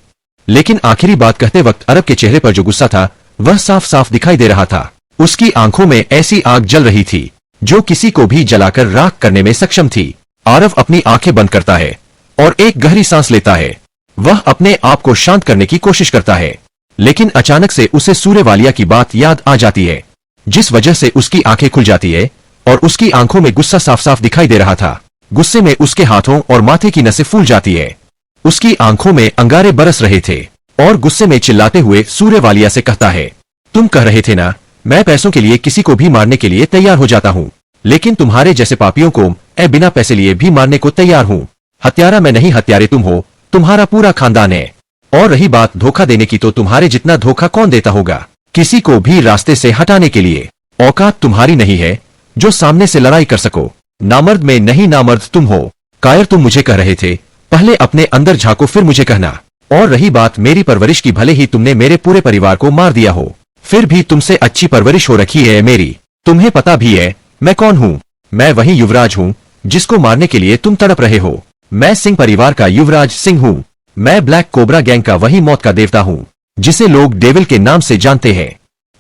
Speaker 1: लेकिन आखिरी बात कहते वक्त आरव के चेहरे पर जो गुस्सा था वह साफ साफ दिखाई दे रहा था। उसकी आंखों में ऐसी आग जल रही थी जो किसी को भी जलाकर राख करने में सक्षम थी। आरव अपनी आंखें बंद करता है और एक गहरी सांस लेता है। वह अपने आप को शांत करने की कोशिश करता है, लेकिन अचानक से उसे सूर्यवालिया की बात याद आ जाती है, जिस वजह से उसकी आंखें खुल जाती है और उसकी आंखों में गुस्सा साफ साफ दिखाई दे रहा था। गुस्से में उसके हाथों और माथे की नसें फूल जाती है। उसकी आंखों में अंगारे बरस रहे थे और गुस्से में चिल्लाते हुए सूर्यवालिया से कहता है, तुम कह रहे थे ना, मैं पैसों के लिए किसी को भी मारने के लिए तैयार हो जाता हूँ, लेकिन तुम्हारे जैसे पापियों को मैं बिना पैसे लिए भी मारने को तैयार हूँ। हत्यारा मैं नहीं, हत्यारे तुम हो, तुम्हारा पूरा खानदान है। और रही बात धोखा देने की, तो तुम्हारे जितना धोखा कौन देता होगा किसी को भी रास्ते से हटाने के लिए। औकात तुम्हारी नहीं है जो सामने से लड़ाई कर सको। नामर्द में नहीं, नामर्द तुम हो। कायर तुम मुझे कह रहे थे, पहले अपने अंदर झांको फिर मुझे कहना। और रही बात मेरी परवरिश की, भले ही तुमने मेरे पूरे परिवार को मार दिया हो, फिर भी तुमसे अच्छी परवरिश हो रखी है मेरी। तुम्हें पता भी है मैं कौन हूँ। मैं वही युवराज हूँ जिसको मारने के लिए तुम तड़प रहे हो। मैं सिंह परिवार का युवराज सिंह हूँ। मैं ब्लैक कोबरा गैंग का वही मौत का देवता हूँ जिसे लोग डेविल के नाम से जानते हैं।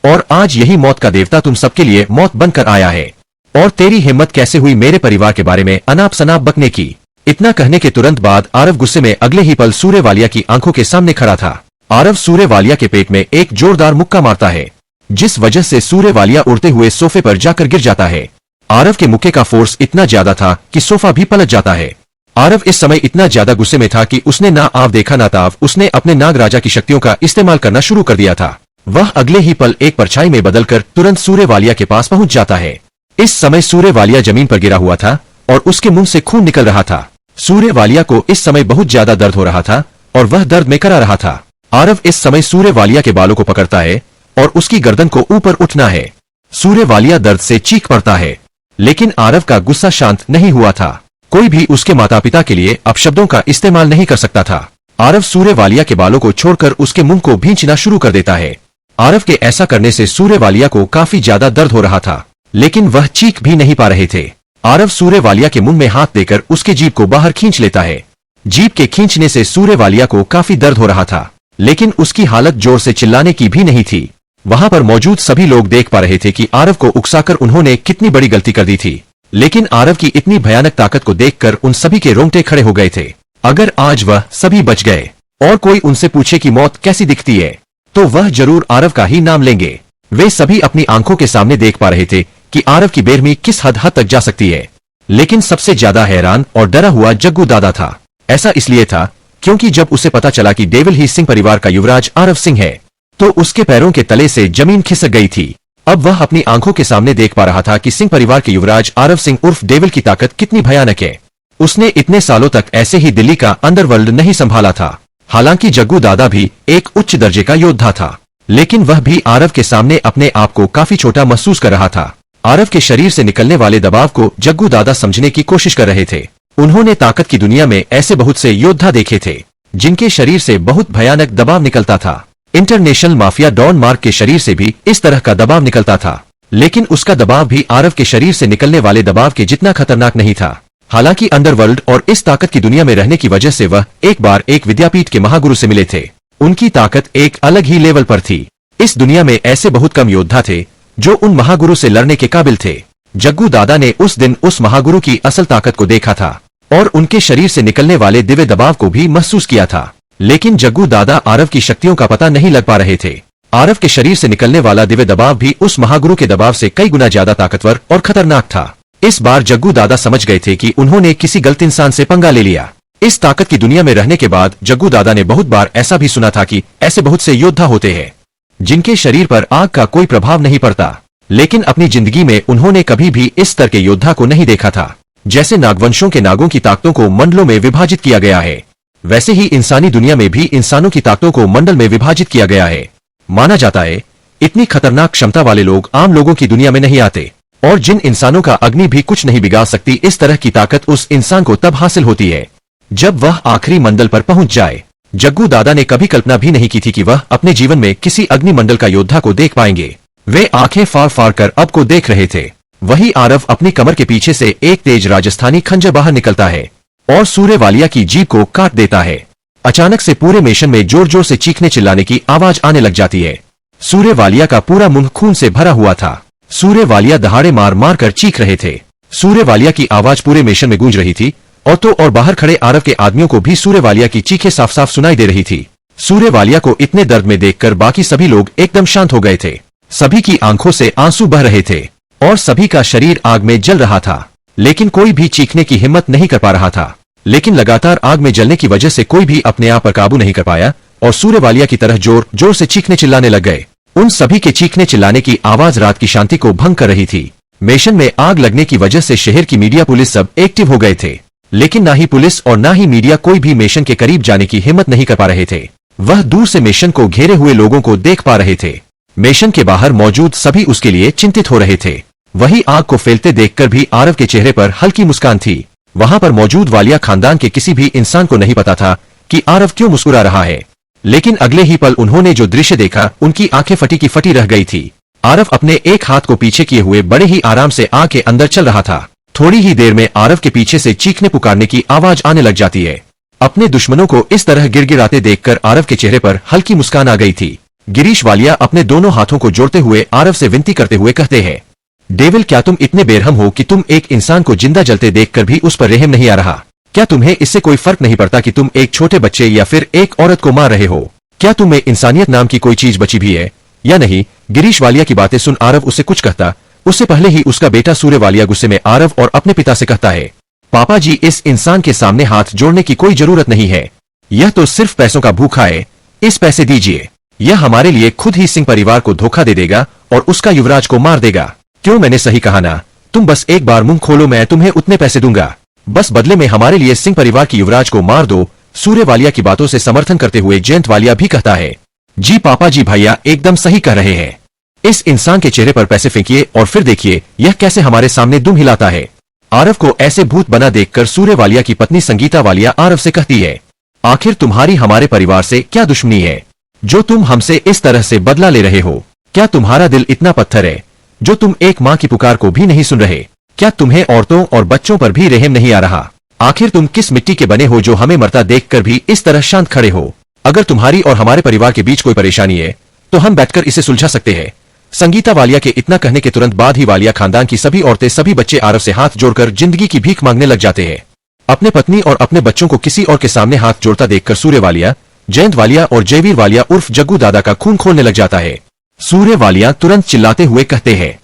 Speaker 1: और आज यही मौत का देवता तुम सबके लिए मौत बनकर आया है। और तेरी हिम्मत कैसे हुई मेरे परिवार के बारे में अनाप शनाप बकने की। इतना कहने के तुरंत बाद आरव गुस्से में अगले ही पल सूर्यवालिया की आंखों के सामने खड़ा था। आरव सूर्यवालिया के पेट में एक जोरदार मुक्का मारता है, जिस वजह से सूर्यवालिया उड़ते हुए सोफे पर जाकर गिर जाता है। आरव के मुक्के का फोर्स इतना ज्यादा था कि सोफा भी पलट जाता है। आरव इस समय इतना ज्यादा गुस्से में था कि उसने ना आव देखा ना ताव, उसने अपने नाग राजा की शक्तियों का इस्तेमाल करना शुरू कर दिया था। वह अगले ही पल एक परछाई में बदलकर तुरंत सूर्यवालिया के पास पहुंच जाता है। इस समय सूर्यवालिया जमीन पर गिरा हुआ था और उसके मुंह से खून निकल रहा था। सूर्यवालिया को इस समय बहुत ज्यादा दर्द हो रहा था और वह दर्द में करा रहा था। आरव इस समय सूर्यवालिया के बालों को पकड़ता है और उसकी गर्दन को ऊपर उठना है। सूर्यवालिया दर्द से चीख पड़ता है, लेकिन आरव का गुस्सा शांत नहीं हुआ था। कोई भी उसके माता पिता के लिए अपशब्दों का इस्तेमाल नहीं कर सकता था। आरव सूर्यवालिया के बालों को छोड़कर उसके मुंह को भींचना शुरू कर देता है। आरव के ऐसा करने से सूर्यवालिया को काफी ज्यादा दर्द हो रहा था, लेकिन वह चीख भी नहीं पा रहे थे। आरव सूर्यवालिया के मुंह में हाथ देकर उसके जीभ को बाहर खींच लेता है। जीभ के खींचने से सूर्यवालिया को काफी दर्द हो रहा था, लेकिन उसकी हालत जोर से चिल्लाने की भी नहीं थी। वहां पर मौजूद सभी लोग देख पा रहे थे कि आरव को उकसाकर उन्होंने कितनी बड़ी गलती कर दी थी, लेकिन आरव की इतनी भयानक ताकत को देखकर उन सभी के रोंगटे खड़े हो गए थे। अगर आज वह सभी बच गए और कोई उनसे पूछे कि मौत कैसी दिखती है, तो वह जरूर आरव का ही नाम लेंगे। वे सभी अपनी आंखों के सामने देख पा रहे थे कि आरव की बेरहमी किस हद तक जा सकती है। लेकिन सबसे ज्यादा हैरान और डरा हुआ जग्गू दादा था। ऐसा इसलिए था क्योंकि जब उसे पता चला कि डेविल ही सिंह परिवार का युवराज आरव सिंह है, तो उसके पैरों के तले से जमीन खिसक गई थी। अब वह अपनी आंखों के सामने देख पा रहा था कि सिंह परिवार के युवराज आरव सिंह उर्फ डेविल की ताकत कितनी भयानक है। उसने इतने सालों तक ऐसे ही दिल्ली का अंडरवर्ल्ड नहीं संभाला था। हालांकि जग्गू दादा भी एक उच्च दर्जे का योद्धा था, लेकिन वह भी आरव के सामने अपने आप को काफी छोटा महसूस कर रहा था। आरव के शरीर से निकलने वाले दबाव को जग्गू दादा समझने की कोशिश कर रहे थे। उन्होंने ताकत की दुनिया में ऐसे बहुत से योद्धा देखे थे जिनके शरीर से बहुत भयानक दबाव निकलता था। इंटरनेशनल माफिया डॉन मार्क के शरीर से भी इस तरह का दबाव निकलता था, लेकिन उसका दबाव भी आरव के शरीर से निकलने वाले दबाव के जितना खतरनाक नहीं था। हालांकि अंडरवर्ल्ड और इस ताकत की दुनिया में रहने की वजह से वह एक बार एक विद्यापीठ के महागुरु से मिले थे। उनकी ताकत एक अलग ही लेवल पर थी। इस दुनिया में ऐसे बहुत कम योद्धा थे जो उन महागुरु से लड़ने के काबिल थे। जग्गू दादा ने उस दिन उस महागुरु की असल ताकत को देखा था और उनके शरीर से निकलने वाले दिव्य दबाव को भी महसूस किया था, लेकिन जग्गू दादा आरव की शक्तियों का पता नहीं लग पा रहे थे। आरव के शरीर से निकलने वाला दिव्य दबाव भी उस महागुरु के दबाव से कई गुना ज्यादा ताकतवर और खतरनाक था। इस बार जग्गू दादा समझ गए थे कि उन्होंने किसी गलत इंसान से पंगा ले लिया। इस ताकत की दुनिया में रहने के बाद जग्गू दादा ने बहुत बार ऐसा भी सुना था कि ऐसे बहुत से योद्धा होते हैं जिनके शरीर पर आग का कोई प्रभाव नहीं पड़ता, लेकिन अपनी जिंदगी में उन्होंने कभी भी इस तरह के योद्धा को नहीं देखा था। जैसे नागवंशों के नागों की ताकतों को मंडलों में विभाजित किया गया है, वैसे ही इंसानी दुनिया में भी इंसानों की ताकतों को मंडल में विभाजित किया गया है। माना जाता है इतनी खतरनाक क्षमता वाले लोग आम लोगों की दुनिया में नहीं आते, और जिन इंसानों का अग्नि भी कुछ नहीं बिगाड़ सकती, इस तरह की ताकत उस इंसान को तब हासिल होती है जब वह आखिरी मंडल पर पहुंच जाए। जग्गू दादा ने कभी कल्पना भी नहीं की थी कि वह अपने जीवन में किसी अग्नि मंडल का योद्धा को देख पाएंगे। वे आंखें फाड़ फाड़ कर अब को देख रहे थे। वही आरव अपनी कमर के पीछे से एक तेज राजस्थानी खंजर बाहर निकलता है और सूर्य वालिया की जीभ को काट देता है। अचानक से पूरे मेशन में जोर जोर से चीखने चिल्लाने की आवाज आने लग जाती है। सूर्य वालिया का पूरा मुंह खून से भरा हुआ था। सूर्य वालिया दहाड़े मार मार कर चीख रहे थे। सूर्य वालिया की आवाज पूरे मेशन में गूंज रही थी और बाहर खड़े आरव के आदमियों को भी सूर्य वालिया की चीखें साफ साफ सुनाई दे रही थी। सूर्य वालिया को इतने दर्द में देखकर बाकी सभी लोग एकदम शांत हो गए थे। सभी की आंखों से आंसू बह रहे थे और सभी का शरीर आग में जल रहा था, लेकिन कोई भी चीखने की हिम्मत नहीं कर पा रहा था। लेकिन लगातार आग में जलने की वजह से कोई भी अपने आप पर काबू नहीं कर पाया और सूर्य वालिया की तरह जोर जोर से चीखने चिल्लाने लग गए। उन सभी के चीखने चिल्लाने की आवाज रात की शांति को भंग कर रही थी। मेशन में आग लगने की वजह से शहर की मीडिया पुलिस सब एक्टिव हो गए थे, लेकिन ना ही पुलिस और ना ही मीडिया कोई भी मेशन के करीब जाने की हिम्मत नहीं कर पा रहे थे। वह दूर से मेशन को घेरे हुए लोगों को देख पा रहे थे। मेशन के बाहर मौजूद सभी उसके लिए चिंतित हो रहे थे। वही आग को फैलते देखकर भी आरव के चेहरे पर हल्की मुस्कान थी। वहां पर मौजूद वालिया खानदान के किसी भी इंसान को नहीं पता था कि आरव क्यों मुस्कुरा रहा है, लेकिन अगले ही पल उन्होंने जो दृश्य देखा उनकी आंखें फटी की फटी रह गई थी। आरव अपने एक हाथ को पीछे किए हुए बड़े ही आराम से आग के अंदर चल रहा था। थोड़ी ही देर में आरव के पीछे से चीखने पुकारने की आवाज आने लग जाती है। अपने दुश्मनों को इस तरह गिड़गिड़ाते देखकर आरव के चेहरे पर हल्की मुस्कान आ गई थी। गिरीश वालिया अपने दोनों हाथों को जोड़ते हुए आरव से विनती करते हुए कहते हैं, डेविल, क्या तुम इतने बेरहम हो कि तुम एक इंसान को जिंदा जलते देखकर भी उस पर रहम नहीं आ रहा? क्या तुम्हें इससे कोई फर्क नहीं पड़ता कि तुम एक छोटे बच्चे या फिर एक औरत को मार रहे हो? क्या तुम्हें इंसानियत नाम की कोई चीज बची भी है या नहीं? गिरीश वालिया की बातें सुन आरव उससे कुछ कहता उससे पहले ही उसका बेटा सूर्य वालिया गुस्से में आरव और अपने पिता से कहता है, पापा जी, इस इंसान के सामने हाथ जोड़ने की कोई जरूरत नहीं है। यह तो सिर्फ पैसों का भूखा है। इस पैसे दीजिए। यह हमारे लिए खुद ही सिंह परिवार को धोखा दे देगा और उसका युवराज को मार देगा। क्यों, मैंने सही कहा ना? तुम बस एक बार मुंह खोलो, मैं तुम्हें उतने पैसे दूंगा। बस बदले में हमारे लिए सिंह परिवार की युवराज को मार दो। सूर्य वालिया की बातों से समर्थन करते हुए जयंत वालिया भी कहता है, जी पापा जी, भैया एकदम सही कह रहे हैं। इस इंसान के चेहरे पर पैसे फेंकिए और फिर देखिए यह कैसे हमारे सामने दुम हिलाता है। आरव को ऐसे भूत बना देखकर सूर्य वालिया की पत्नी संगीता वालिया आरव से कहती है, आखिर तुम्हारी हमारे परिवार से क्या दुश्मनी है जो तुम हमसे इस तरह से बदला ले रहे हो? क्या तुम्हारा दिल इतना पत्थर है जो तुम एक माँ की पुकार को भी नहीं सुन रहे? क्या तुम्हें औरतों और बच्चों पर भी रहम नहीं आ रहा? आखिर तुम किस मिट्टी के बने हो जो हमें मरता देखकर भी इस तरह शांत खड़े हो? अगर तुम्हारी और हमारे परिवार के बीच कोई परेशानी है तो हम बैठकर इसे सुलझा सकते हैं। संगीता वालिया के इतना कहने के तुरंत बाद ही वालिया खानदान की सभी औरतें, सभी बच्चे आरव से हाथ जोड़कर जिंदगी की भीख मांगने लग जाते हैं। अपने पत्नी और अपने बच्चों को किसी और के सामने हाथ जोड़ता देखकर सूर्य वालिया, जयंत वालिया और जयवीर वालिया उर्फ जग्गू दादा का खून खोलने लग जाता है। सूर्य वालिया तुरंत चिल्लाते हुए कहते हैं,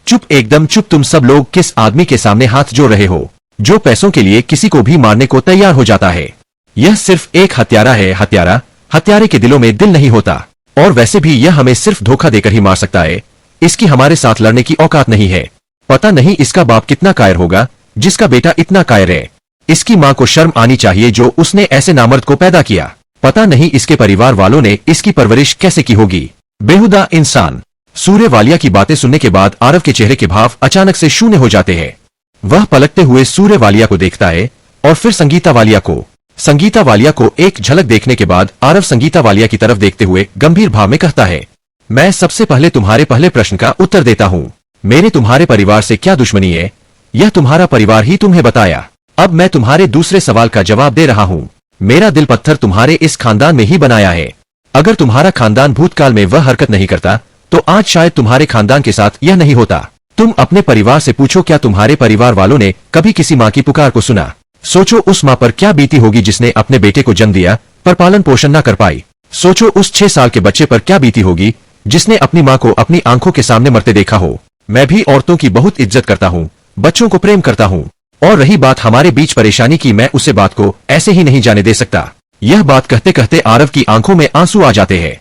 Speaker 1: चुप, एकदम चुप। तुम सब लोग किस आदमी के सामने हाथ जोड़ रहे हो जो पैसों के लिए किसी को भी मारने को तैयार हो जाता है? यह सिर्फ एक हत्यारा है। हत्यारे के दिलों में दिल नहीं होता, और वैसे भी यह हमें सिर्फ धोखा देकर ही मार सकता है। इसकी हमारे साथ लड़ने की औकात नहीं है। पता नहीं इसका बाप कितना कायर होगा जिसका बेटा इतना कायर है। इसकी माँ को शर्म आनी चाहिए जो उसने ऐसे नामर्द को पैदा किया। पता नहीं इसके परिवार वालों ने इसकी परवरिश कैसे की होगी। बेहुदा इंसान। सूर्य वालिया की बातें सुनने के बाद आरव के चेहरे के भाव अचानक से शून्य हो जाते हैं। वह पलटते हुए सूर्य वालिया को देखता है और फिर संगीता वालिया को। संगीता वालिया को एक झलक देखने के बाद आरव संगीता वालिया की तरफ देखते हुए गंभीर भाव में कहता है, मैं सबसे पहले तुम्हारे पहले प्रश्न का उत्तर देता हूँ। मेरे तुम्हारे परिवार से क्या दुश्मनी है, यह तुम्हारा परिवार ही तुम्हें बताया। अब मैं तुम्हारे दूसरे सवाल का जवाब दे रहा हूँ। मेरा दिल पत्थर तुम्हारे इस खानदान में ही बनाया है। अगर तुम्हारा खानदान भूतकाल में वह हरकत नहीं करता तो आज शायद तुम्हारे खानदान के साथ यह नहीं होता। तुम अपने परिवार से पूछो, क्या तुम्हारे परिवार वालों ने कभी किसी माँ की पुकार को सुना? सोचो उस माँ पर क्या बीती होगी जिसने अपने बेटे को जन्म दिया पर पालन पोषण न कर पाई। सोचो उस 6 साल के बच्चे पर क्या बीती होगी जिसने अपनी माँ को अपनी आंखों के सामने मरते देखा हो। मैं भी औरतों की बहुत इज्जत करता हूँ, बच्चों को प्रेम करता हूँ, और रही बात हमारे बीच परेशानी की, मैं उसे बात को ऐसे ही नहीं जाने दे सकता। यह बात कहते कहते आरव की आंखों में आंसू आ जाते हैं,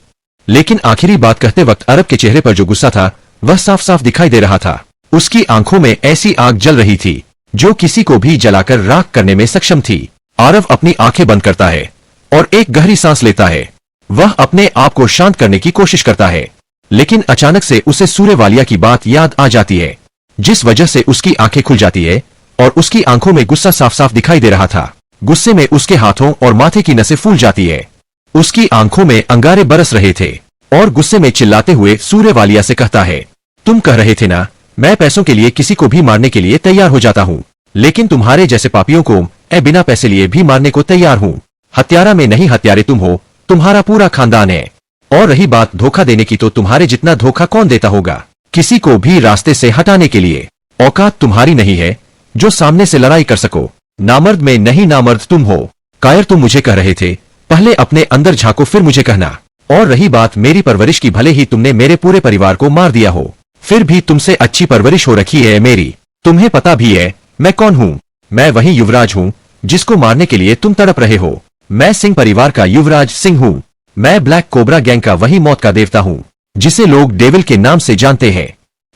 Speaker 1: लेकिन आखिरी बात कहते वक्त आरव के चेहरे पर जो गुस्सा था वह साफ साफ दिखाई दे रहा था। उसकी आंखों में ऐसी आग जल रही थी जो किसी को भी जलाकर राख करने में सक्षम थी। आरव अपनी आंखें बंद करता है और एक गहरी सांस लेता है। वह अपने आप को शांत करने की कोशिश करता है, लेकिन अचानक से उसे सूर्य वालिया की बात याद आ जाती है, जिस वजह से उसकी आंखें खुल जाती है और उसकी आंखों में गुस्सा साफ साफ दिखाई दे रहा था। गुस्से में उसके हाथों और माथे की नसें फूल जाती है। उसकी आंखों में अंगारे बरस रहे थे और गुस्से में चिल्लाते हुए सूर्य वालिया से कहता है, तुम कह रहे थे ना मैं पैसों के लिए किसी को भी मारने के लिए तैयार हो जाता हूँ, लेकिन तुम्हारे जैसे पापियों को मैं बिना पैसे लिए भी मारने को तैयार हूँ। हत्यारा में नहीं, हत्यारे तुम हो, तुम्हारा पूरा खानदान है। और रही बात धोखा देने की, तो तुम्हारे जितना धोखा कौन देता होगा किसी को भी रास्ते से हटाने के लिए। औकात तुम्हारी नहीं है जो सामने से लड़ाई कर सको। नामर्द में नहीं, नामर्द तुम हो। कायर, तुम मुझे कह रहे थे पहले अपने अंदर झांको फिर मुझे कहना। और रही बात मेरी परवरिश की, भले ही तुमने मेरे पूरे परिवार को मार दिया हो, फिर भी तुमसे अच्छी परवरिश हो रखी है मेरी। तुम्हें पता भी है मैं कौन हूँ। मैं वही युवराज हूँ जिसको मारने के लिए तुम तड़प रहे हो। मैं सिंह परिवार का युवराज सिंह हूँ। मैं ब्लैक कोबरा गैंग का वही मौत का देवता हूँ जिसे लोग डेविल के नाम से जानते हैं।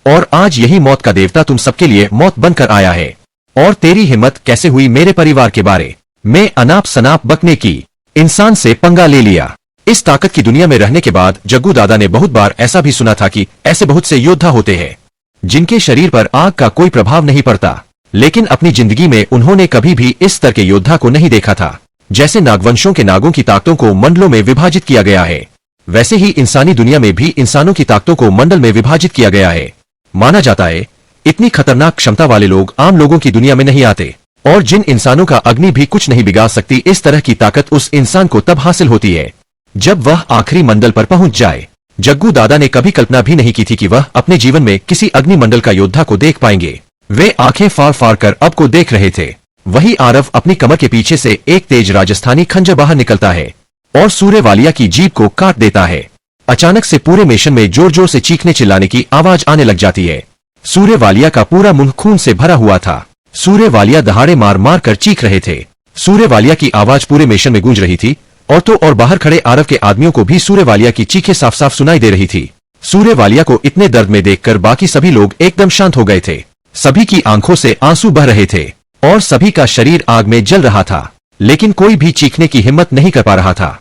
Speaker 1: और आज यही मौत का देवता तुम सबके लिए मौत बनकर आया है। और तेरी हिम्मत कैसे हुई मेरे परिवार के बारे में अनाप शनाप बकने की? इंसान से पंगा ले लिया। इस ताकत की दुनिया में रहने के बाद जग्गू दादा ने बहुत बार ऐसा भी सुना था कि ऐसे बहुत से योद्धा होते हैं जिनके शरीर पर आग का कोई प्रभाव नहीं पड़ता, लेकिन अपनी जिंदगी में उन्होंने कभी भी इस स्तर के योद्धा को नहीं देखा था। जैसे नागवंशों के नागों की ताकतों को मंडलों में विभाजित किया गया है, वैसे ही इंसानी दुनिया में भी इंसानों की ताकतों को मंडल में विभाजित किया गया है। माना जाता है इतनी खतरनाक क्षमता वाले लोग आम लोगों की दुनिया में नहीं आते, और जिन इंसानों का अग्नि भी कुछ नहीं बिगाड़ सकती, इस तरह की ताकत उस इंसान को तब हासिल होती है जब वह आखिरी मंडल पर पहुंच जाए। जग्गू दादा ने कभी कल्पना भी नहीं की थी कि वह अपने जीवन में किसी अग्नि मंडल का योद्धा को देख पाएंगे। वे आंखें फाड़ फाड़ कर अब को देख रहे थे। वही आरव अपनी कमर के पीछे से एक तेज राजस्थानी खंजर बाहर निकलता है और सूर्यवालिया की जीभ को काट देता है। अचानक से पूरे मिशन में जोर जोर से चीखने चिल्लाने की आवाज आने लग जाती है। सूर्यवालिया का पूरा मुंह खून से भरा हुआ था। सूर्यवालिया दहाड़े मार मार कर चीख रहे थे। सूर्यवालिया की आवाज पूरे मिशन में गूंज रही थी, और तो और बाहर खड़े आरव के आदमियों को भी सूर्यवालिया की चीखें साफ साफ सुनाई दे रही थी। सूर्यवालिया को इतने दर्द में देखकर बाकी सभी लोग एकदम शांत हो गए थे। सभी की आंखों से आंसू बह रहे थे और सभी का शरीर आग में जल रहा था, लेकिन कोई भी चीखने की हिम्मत नहीं कर पा रहा था।